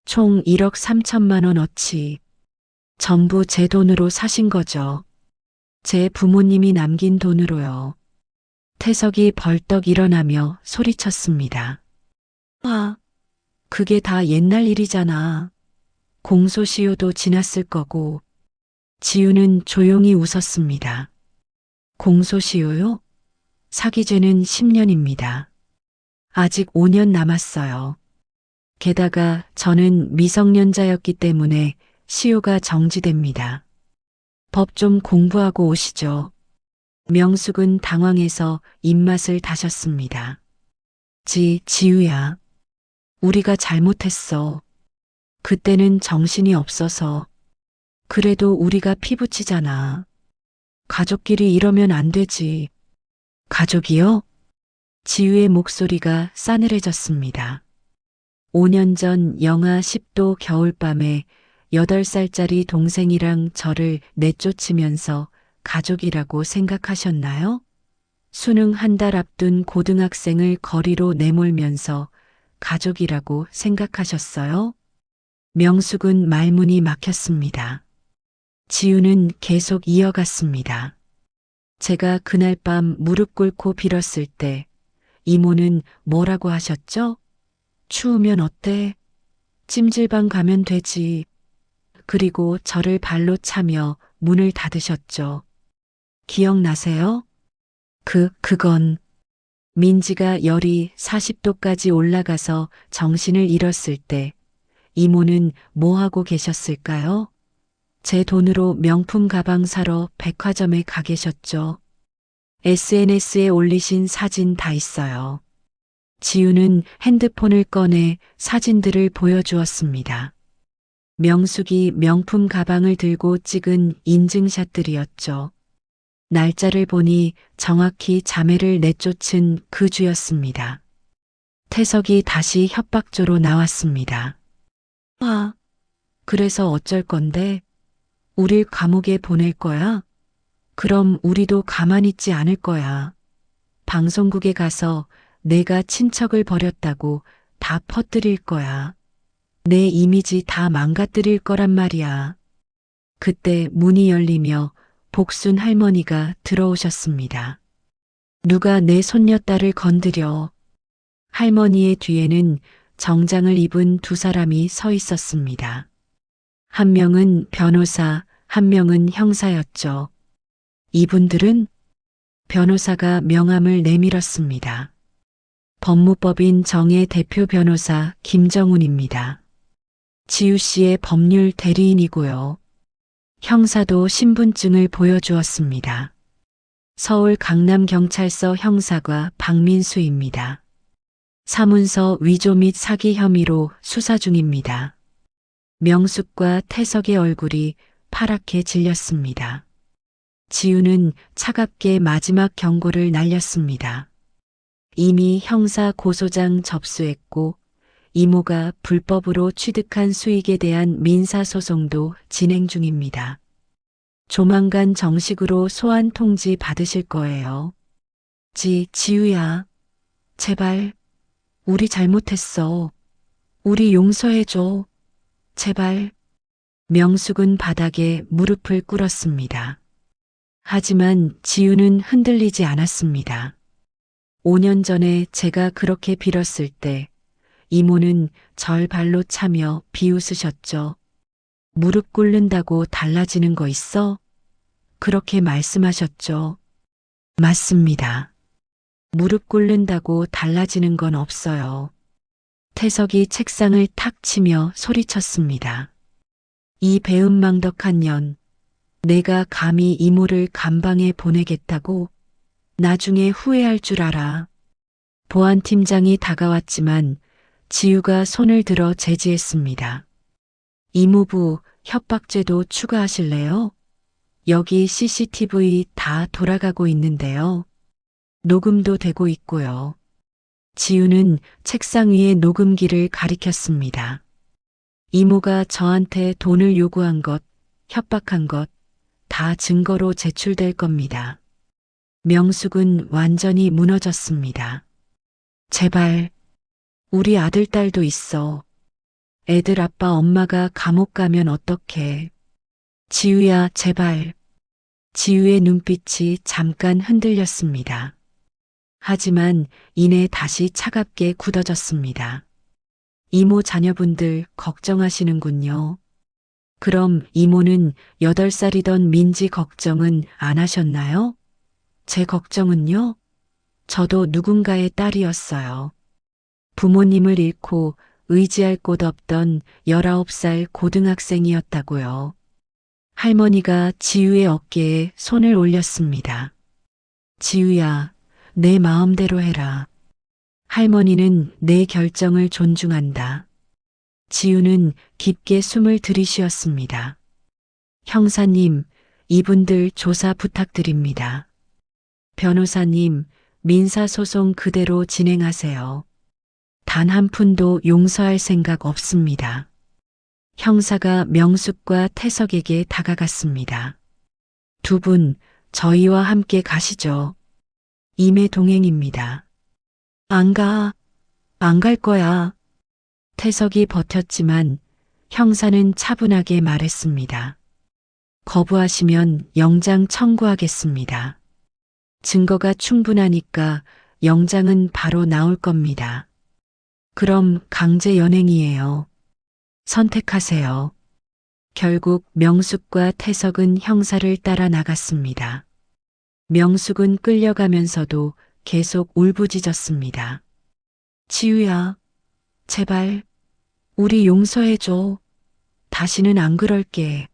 총 1억 3천만 원어치. 전부 제 돈으로 사신 거죠. 제 부모님이 남긴 돈으로요. 태석이 벌떡 일어나며 소리쳤습니다. 아, 그게 다 옛날 일이잖아. 공소시효도 지났을 거고. 지우는 조용히 웃었습니다. 공소시효요? 사기죄는 10년입니다. 아직 5년 남았어요. 게다가 저는 미성년자였기 때문에 시효가 정지됩니다. 법 좀 공부하고 오시죠. 명숙은 당황해서 입맛을 다셨습니다. 지우야. 우리가 잘못했어. 그때는 정신이 없어서. 그래도 우리가 피부치잖아. 가족끼리 이러면 안 되지. 가족이요? 지우의 목소리가 싸늘해졌습니다. 5년 전 영하 10도 겨울밤에 8살짜리 동생이랑 저를 내쫓으면서 가족이라고 생각하셨나요? 수능 한 달 앞둔 고등학생을 거리로 내몰면서 가족이라고 생각하셨어요? 명숙은 말문이 막혔습니다. 지우는 계속 이어갔습니다. 제가 그날 밤 무릎 꿇고 빌었을 때 이모는 뭐라고 하셨죠? 추우면 어때? 찜질방 가면 되지. 그리고 저를 발로 차며 문을 닫으셨죠. 기억나세요? 그건 민지가 열이 40도까지 올라가서 정신을 잃었을 때 이모는 뭐 하고 계셨을까요? 제 돈으로 명품 가방 사러 백화점에 가 계셨죠. SNS에 올리신 사진 다 있어요. 지우는 핸드폰을 꺼내 사진들을 보여주었습니다. 명숙이 명품 가방을 들고 찍은 인증샷들이었죠. 날짜를 보니 정확히 자매를 내쫓은 그 주였습니다. 태석이 다시 협박조로 나왔습니다. 그래서 어쩔 건데? 우릴 감옥에 보낼 거야? 그럼 우리도 가만히 있지 않을 거야. 방송국에 가서 내가 친척을 버렸다고 다 퍼뜨릴 거야. 내 이미지 다 망가뜨릴 거란 말이야. 그때 문이 열리며 복순 할머니가 들어오셨습니다. 누가 내 손녀딸을 건드려. 할머니의 뒤에는 정장을 입은 두 사람이 서 있었습니다. 한 명은 변호사, 한 명은 형사였죠. 이분들은 변호사가 명함을 내밀었습니다. 법무법인 정의 대표 변호사 김정훈입니다. 지우 씨의 법률 대리인이고요. 형사도 신분증을 보여주었습니다. 서울 강남경찰서 형사과 박민수입니다. 사문서 위조 및 사기 혐의로 수사 중입니다. 명숙과 태석의 얼굴이 파랗게 질렸습니다. 지우는 차갑게 마지막 경고를 날렸습니다. 이미 형사 고소장 접수했고 이모가 불법으로 취득한 수익에 대한 민사소송도 진행 중입니다. 조만간 정식으로 소환 통지 받으실 거예요. 지우야, 제발, 우리 잘못했어. 우리 용서해줘. 제발. 명숙은 바닥에 무릎을 꿇었습니다. 하지만 지우는 흔들리지 않았습니다. 5년 전에 제가 그렇게 빌었을 때 이모는 절 발로 차며 비웃으셨죠. 무릎 꿇는다고 달라지는 거 있어? 그렇게 말씀하셨죠. 맞습니다. 무릎 꿇는다고 달라지는 건 없어요. 태석이 책상을 탁 치며 소리쳤습니다. 이 배은망덕한 년, 내가 감히 이모를 감방에 보내겠다고? 나중에 후회할 줄 알아. 보안팀장이 다가왔지만 지우가 손을 들어 제지했습니다. 이모부 협박죄도 추가하실래요? 여기 CCTV 다 돌아가고 있는데요. 녹음도 되고 있고요. 지우는 책상 위에 녹음기를 가리켰습니다. 이모가 저한테 돈을 요구한 것, 협박한 것, 다 증거로 제출될 겁니다. 명숙은 완전히 무너졌습니다. 제발, 우리 아들, 딸도 있어. 애들 아빠, 엄마가 감옥 가면 어떡해. 지우야, 제발. 지우의 눈빛이 잠깐 흔들렸습니다. 하지만 이내 다시 차갑게 굳어졌습니다. 이모 자녀분들 걱정하시는군요. 그럼 이모는 8살이던 민지 걱정은 안 하셨나요? 제 걱정은요? 저도 누군가의 딸이었어요. 부모님을 잃고 의지할 곳 없던 19살 고등학생이었다고요. 할머니가 지우의 어깨에 손을 올렸습니다. 지우야, 내 마음대로 해라. 할머니는 내 결정을 존중한다. 지우는 깊게 숨을 들이쉬었습니다. 형사님, 이분들 조사 부탁드립니다. 변호사님, 민사소송 그대로 진행하세요. 단 한 푼도 용서할 생각 없습니다. 형사가 명숙과 태석에게 다가갔습니다. 두 분, 저희와 함께 가시죠. 임의 동행입니다. 안 가. 안 갈 거야. 태석이 버텼지만 형사는 차분하게 말했습니다. 거부하시면 영장 청구하겠습니다. 증거가 충분하니까 영장은 바로 나올 겁니다. 그럼 강제 연행이에요. 선택하세요. 결국 명숙과 태석은 형사를 따라 나갔습니다. 명숙은 끌려가면서도 계속 울부짖었습니다. 지우야, 제발, 우리 용서해줘. 다시는 안 그럴게.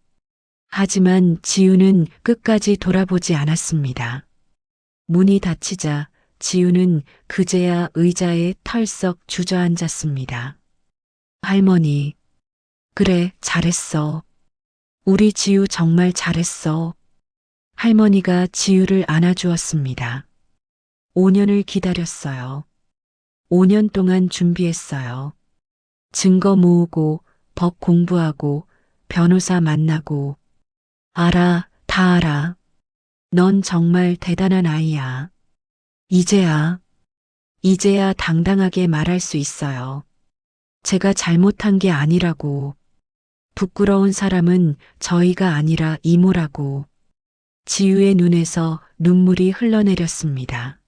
하지만 지우는 끝까지 돌아보지 않았습니다. 문이 닫히자 지우는 그제야 의자에 털썩 주저앉았습니다. 할머니, 그래, 잘했어. 우리 지우 정말 잘했어. 할머니가 지우를 안아주었습니다. 5년을 기다렸어요. 5년 동안 준비했어요. 증거 모으고, 법 공부하고, 변호사 만나고. 알아, 다 알아. 넌 정말 대단한 아이야. 이제야 당당하게 말할 수 있어요. 제가 잘못한 게 아니라고. 부끄러운 사람은 저희가 아니라 이모라고. 지우의 눈에서 눈물이 흘러내렸습니다.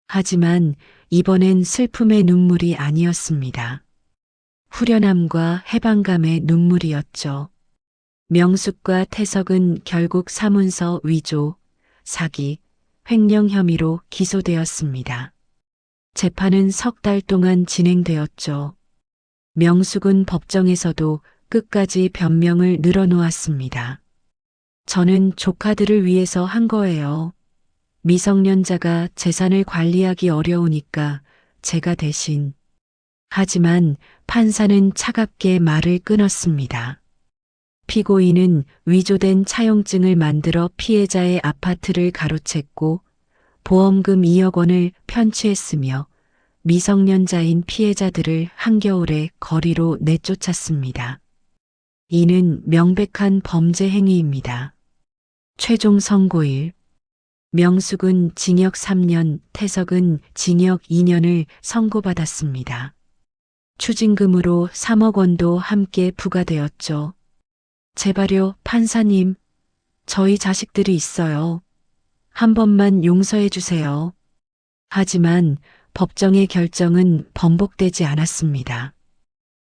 하지만 이번엔 슬픔의 눈물이 아니었습니다. 후련함과 해방감의 눈물이었죠. 명숙과 태석은 결국 사문서 위조, 사기, 횡령 혐의로 기소되었습니다. 재판은 석 달 동안 진행되었죠. 명숙은 법정에서도 끝까지 변명을 늘어놓았습니다. 저는 조카들을 위해서 한 거예요. 미성년자가 재산을 관리하기 어려우니까 제가 대신. 하지만 판사는 차갑게 말을 끊었습니다. 피고인은 위조된 차용증을 만들어 피해자의 아파트를 가로챘고 보험금 2억 원을 편취했으며 미성년자인 피해자들을 한겨울에 거리로 내쫓았습니다. 이는 명백한 범죄 행위입니다. 최종 선고일. 명숙은 징역 3년, 태석은 징역 2년을 선고받았습니다. 추징금으로 3억 원도 함께 부과되었죠. 제발요, 판사님. 저희 자식들이 있어요. 한 번만 용서해 주세요. 하지만 법정의 결정은 번복되지 않았습니다.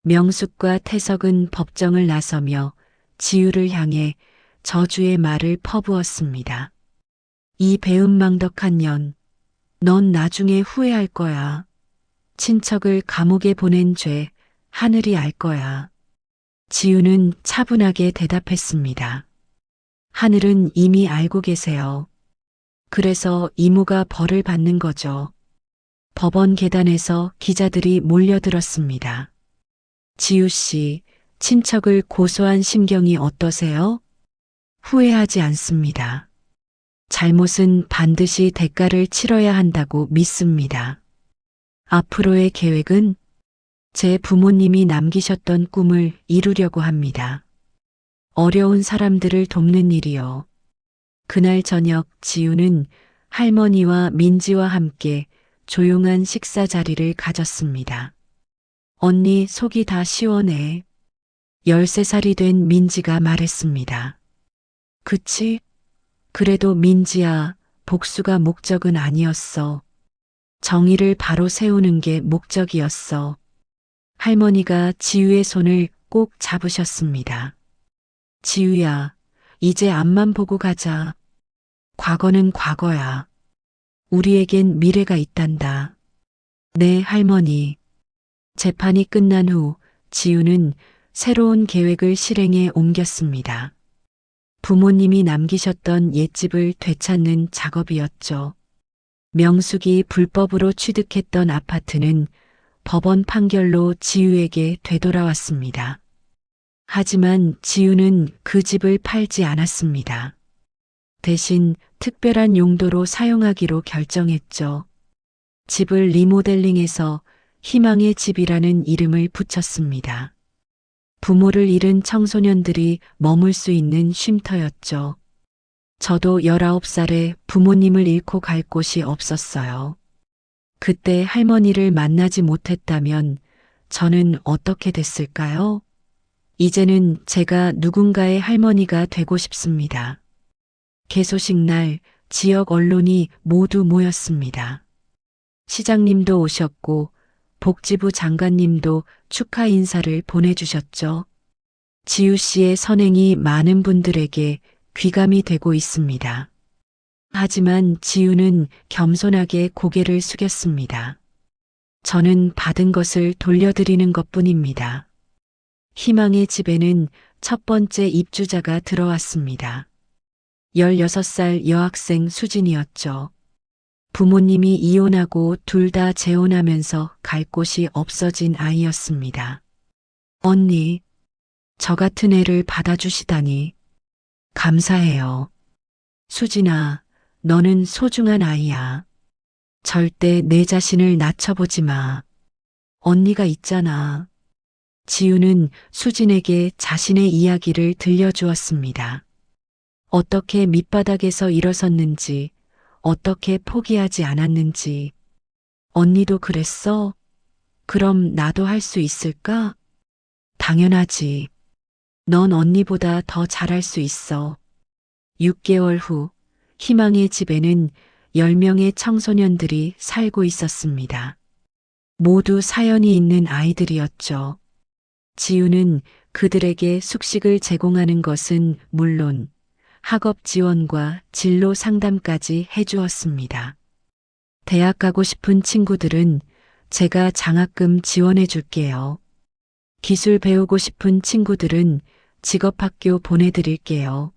명숙과 태석은 법정을 나서며 지우를 향해 저주의 말을 퍼부었습니다. 이 배은망덕한 년, 넌 나중에 후회할 거야. 친척을 감옥에 보낸 죄, 하늘이 알 거야. 지우는 차분하게 대답했습니다. 하늘은 이미 알고 계세요. 그래서 이모가 벌을 받는 거죠. 법원 계단에서 기자들이 몰려들었습니다. 지우 씨, 친척을 고소한 심경이 어떠세요? 후회하지 않습니다. 잘못은 반드시 대가를 치러야 한다고 믿습니다. 앞으로의 계획은 제 부모님이 남기셨던 꿈을 이루려고 합니다. 어려운 사람들을 돕는 일이요. 그날 저녁 지우는 할머니와 민지와 함께 조용한 식사 자리를 가졌습니다. 언니 속이 다 시원해. 13살이 된 민지가 말했습니다. 그치? 그래도 민지야, 복수가 목적은 아니었어. 정의를 바로 세우는 게 목적이었어. 할머니가 지우의 손을 꼭 잡으셨습니다. 지우야, 이제 앞만 보고 가자. 과거는 과거야. 우리에겐 미래가 있단다. 네, 할머니. 재판이 끝난 후 지우는 새로운 계획을 실행에 옮겼습니다. 부모님이 남기셨던 옛집을 되찾는 작업이었죠. 명숙이 불법으로 취득했던 아파트는 법원 판결로 지우에게 되돌아왔습니다. 하지만 지우는 그 집을 팔지 않았습니다. 대신 특별한 용도로 사용하기로 결정했죠. 집을 리모델링해서 희망의 집이라는 이름을 붙였습니다. 부모를 잃은 청소년들이 머물 수 있는 쉼터였죠. 저도 19살에 부모님을 잃고 갈 곳이 없었어요. 그때 할머니를 만나지 못했다면 저는 어떻게 됐을까요? 이제는 제가 누군가의 할머니가 되고 싶습니다. 개소식 날 지역 언론이 모두 모였습니다. 시장님도 오셨고 복지부 장관님도 축하 인사를 보내주셨죠. 지우 씨의 선행이 많은 분들에게 귀감이 되고 있습니다. 하지만 지우는 겸손하게 고개를 숙였습니다. 저는 받은 것을 돌려드리는 것뿐입니다. 희망의 집에는 첫 번째 입주자가 들어왔습니다. 16살 여학생 수진이었죠. 부모님이 이혼하고 둘 다 재혼하면서 갈 곳이 없어진 아이였습니다. 언니, 저 같은 애를 받아주시다니 감사해요. 수진아, 너는 소중한 아이야. 절대 내 자신을 낮춰보지 마. 언니가 있잖아. 지우는 수진에게 자신의 이야기를 들려주었습니다. 어떻게 밑바닥에서 일어섰는지, 어떻게 포기하지 않았는지. 언니도 그랬어? 그럼 나도 할 수 있을까? 당연하지. 넌 언니보다 더 잘할 수 있어. 6개월 후, 희망의 집에는 10명의 청소년들이 살고 있었습니다. 모두 사연이 있는 아이들이었죠. 지우는 그들에게 숙식을 제공하는 것은 물론 학업 지원과 진로 상담까지 해주었습니다. 대학 가고 싶은 친구들은 제가 장학금 지원해 줄게요. 기술 배우고 싶은 친구들은 직업학교 보내드릴게요.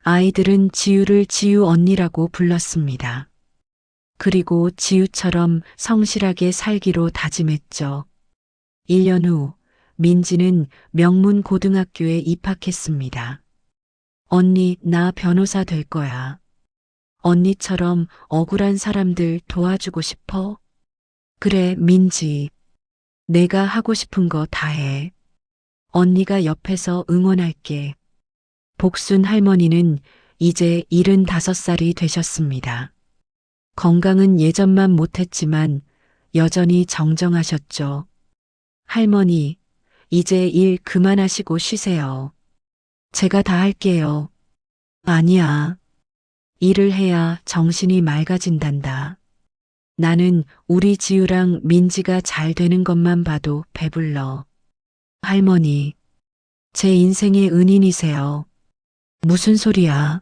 아이들은 지우를 지우 언니라고 불렀습니다. 그리고 지우처럼 성실하게 살기로 다짐했죠. 1년 후 민지는 명문 고등학교에 입학했습니다. 언니, 나 변호사 될 거야. 언니처럼 억울한 사람들 도와주고 싶어? 그래, 민지. 내가 하고 싶은 거 다 해. 언니가 옆에서 응원할게. 복순 할머니는 이제 75살이 되셨습니다. 건강은 예전만 못했지만 여전히 정정하셨죠. 할머니, 이제 일 그만하시고 쉬세요. 제가 다 할게요. 아니야. 일을 해야 정신이 맑아진단다. 나는 우리 지우랑 민지가 잘 되는 것만 봐도 배불러. 할머니, 제 인생의 은인이세요. 무슨 소리야?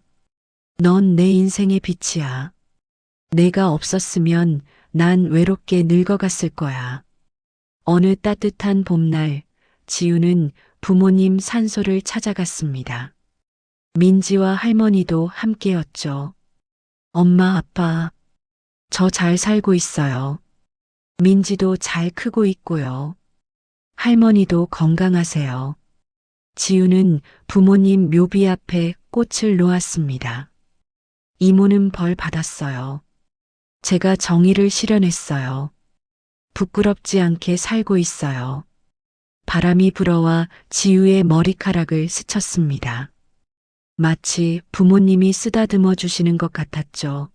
넌 내 인생의 빛이야. 내가 없었으면 난 외롭게 늙어갔을 거야. 어느 따뜻한 봄날, 지우는 부모님 산소를 찾아갔습니다. 민지와 할머니도 함께였죠. 엄마, 아빠, 저 잘 살고 있어요. 민지도 잘 크고 있고요. 할머니도 건강하세요. 지우는 부모님 묘비 앞에 꽃을 놓았습니다. 이모는 벌 받았어요. 제가 정의를 실현했어요. 부끄럽지 않게 살고 있어요. 바람이 불어와 지우의 머리카락을 스쳤습니다. 마치 부모님이 쓰다듬어 주시는 것 같았죠.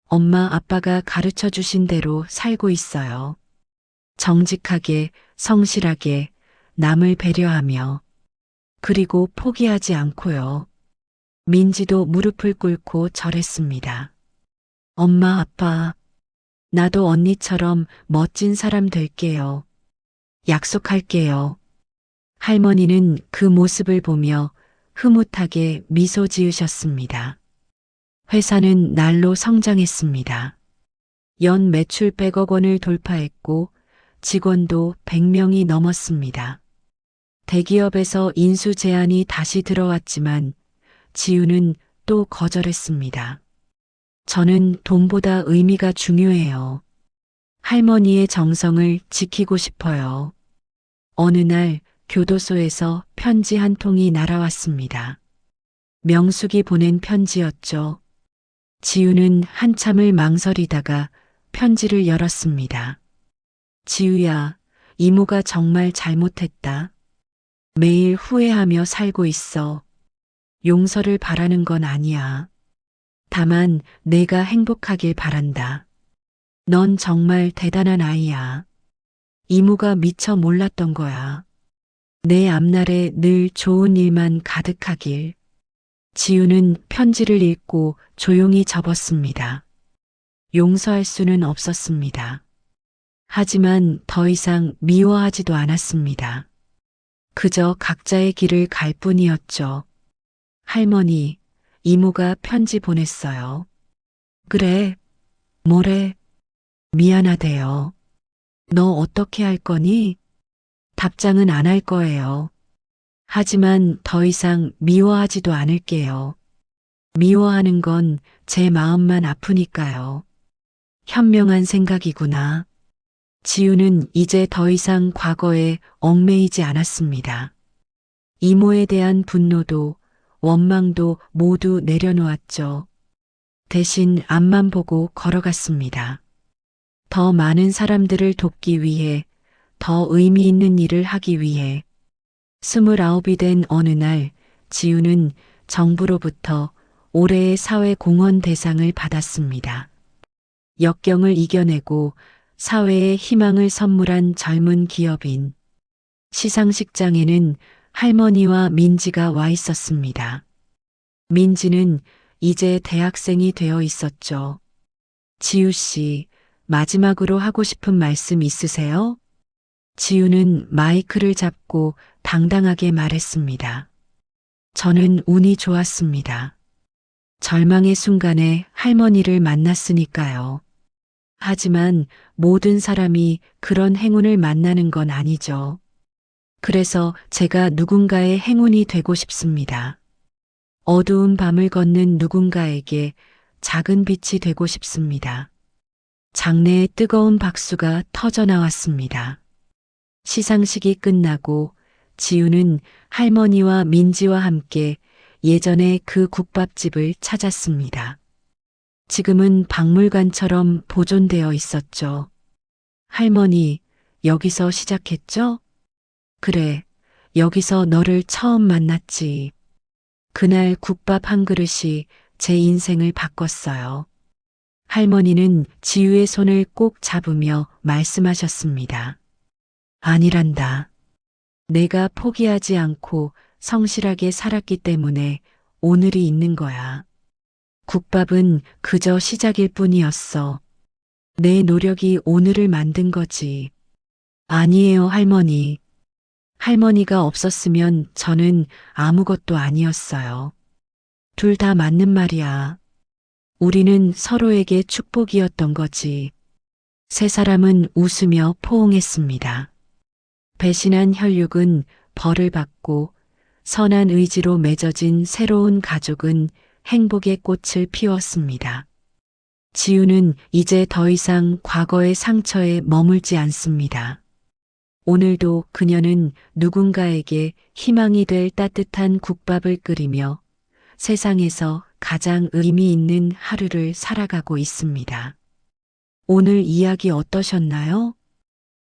엄마, 아빠가 가르쳐 주신 대로 살고 있어요. 정직하게, 성실하게, 남을 배려하며. 그리고 포기하지 않고요. 민지도 무릎을 꿇고 절했습니다. 엄마, 아빠, 나도 언니처럼 멋진 사람 될게요. 약속할게요. 할머니는 그 모습을 보며 흐뭇하게 미소 지으셨습니다. 회사는 날로 성장했습니다. 연 매출 100억 원을 돌파했고 직원도 100명이 넘었습니다. 대기업에서 인수 제안이 다시 들어왔지만 지우는 또 거절했습니다. 저는 돈보다 의미가 중요해요. 할머니의 정성을 지키고 싶어요. 어느 날 교도소에서 편지 한 통이 날아왔습니다. 명숙이 보낸 편지였죠. 지우는 한참을 망설이다가 편지를 열었습니다. 지우야, 이모가 정말 잘못했다. 매일 후회하며 살고 있어. 용서를 바라는 건 아니야. 다만 내가 행복하길 바란다. 넌 정말 대단한 아이야. 이모가 미처 몰랐던 거야. 내 앞날에 늘 좋은 일만 가득하길. 지우는 편지를 읽고 조용히 접었습니다. 용서할 수는 없었습니다. 하지만 더 이상 미워하지도 않았습니다. 그저 각자의 길을 갈 뿐이었죠. 할머니, 이모가 편지 보냈어요. 그래, 뭐래? 미안하대요. 너 어떻게 할 거니? 답장은 안 할 거예요. 하지만 더 이상 미워하지도 않을게요. 미워하는 건 제 마음만 아프니까요. 현명한 생각이구나. 지우는 이제 더 이상 과거에 얽매이지 않았습니다. 이모에 대한 분노도 원망도 모두 내려놓았죠. 대신 앞만 보고 걸어갔습니다. 더 많은 사람들을 돕기 위해, 더 의미 있는 일을 하기 위해. 29이 된 어느 날 지우는 정부로부터 올해의 사회공헌 대상을 받았습니다. 역경을 이겨내고 사회에 희망을 선물한 젊은 기업인. 시상식장에는 할머니와 민지가 와 있었습니다. 민지는 이제 대학생이 되어 있었죠. 지우 씨, 마지막으로 하고 싶은 말씀 있으세요? 지우는 마이크를 잡고 당당하게 말했습니다. 저는 운이 좋았습니다. 절망의 순간에 할머니를 만났으니까요. 하지만 모든 사람이 그런 행운을 만나는 건 아니죠. 그래서 제가 누군가의 행운이 되고 싶습니다. 어두운 밤을 걷는 누군가에게 작은 빛이 되고 싶습니다. 장내에 뜨거운 박수가 터져 나왔습니다. 시상식이 끝나고 지우는 할머니와 민지와 함께 예전에 그 국밥집을 찾았습니다. 지금은 박물관처럼 보존되어 있었죠. 할머니, 여기서 시작했죠? 그래, 여기서 너를 처음 만났지. 그날 국밥 한 그릇이 제 인생을 바꿨어요. 할머니는 지우의 손을 꼭 잡으며 말씀하셨습니다. 아니란다. 내가 포기하지 않고 성실하게 살았기 때문에 오늘이 있는 거야. 국밥은 그저 시작일 뿐이었어. 내 노력이 오늘을 만든 거지. 아니에요, 할머니. 할머니가 없었으면 저는 아무것도 아니었어요. 둘 다 맞는 말이야. 우리는 서로에게 축복이었던 거지. 세 사람은 웃으며 포옹했습니다. 배신한 혈육은 벌을 받고 선한 의지로 맺어진 새로운 가족은 행복의 꽃을 피웠습니다. 지우는 이제 더 이상 과거의 상처에 머물지 않습니다. 오늘도 그녀는 누군가에게 희망이 될 따뜻한 국밥을 끓이며 세상에서 가장 의미 있는 하루를 살아가고 있습니다. 오늘 이야기 어떠셨나요?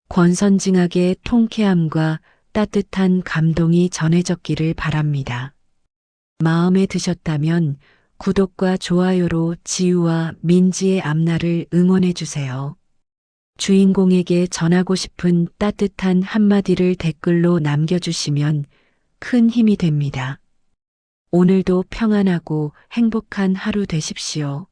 권선징악의 통쾌함과 따뜻한 감동이 전해졌기를 바랍니다. 마음에 드셨다면 구독과 좋아요로 지우와 민지의 앞날을 응원해 주세요. 주인공에게 전하고 싶은 따뜻한 한마디를 댓글로 남겨주시면 큰 힘이 됩니다. 오늘도 평안하고 행복한 하루 되십시오.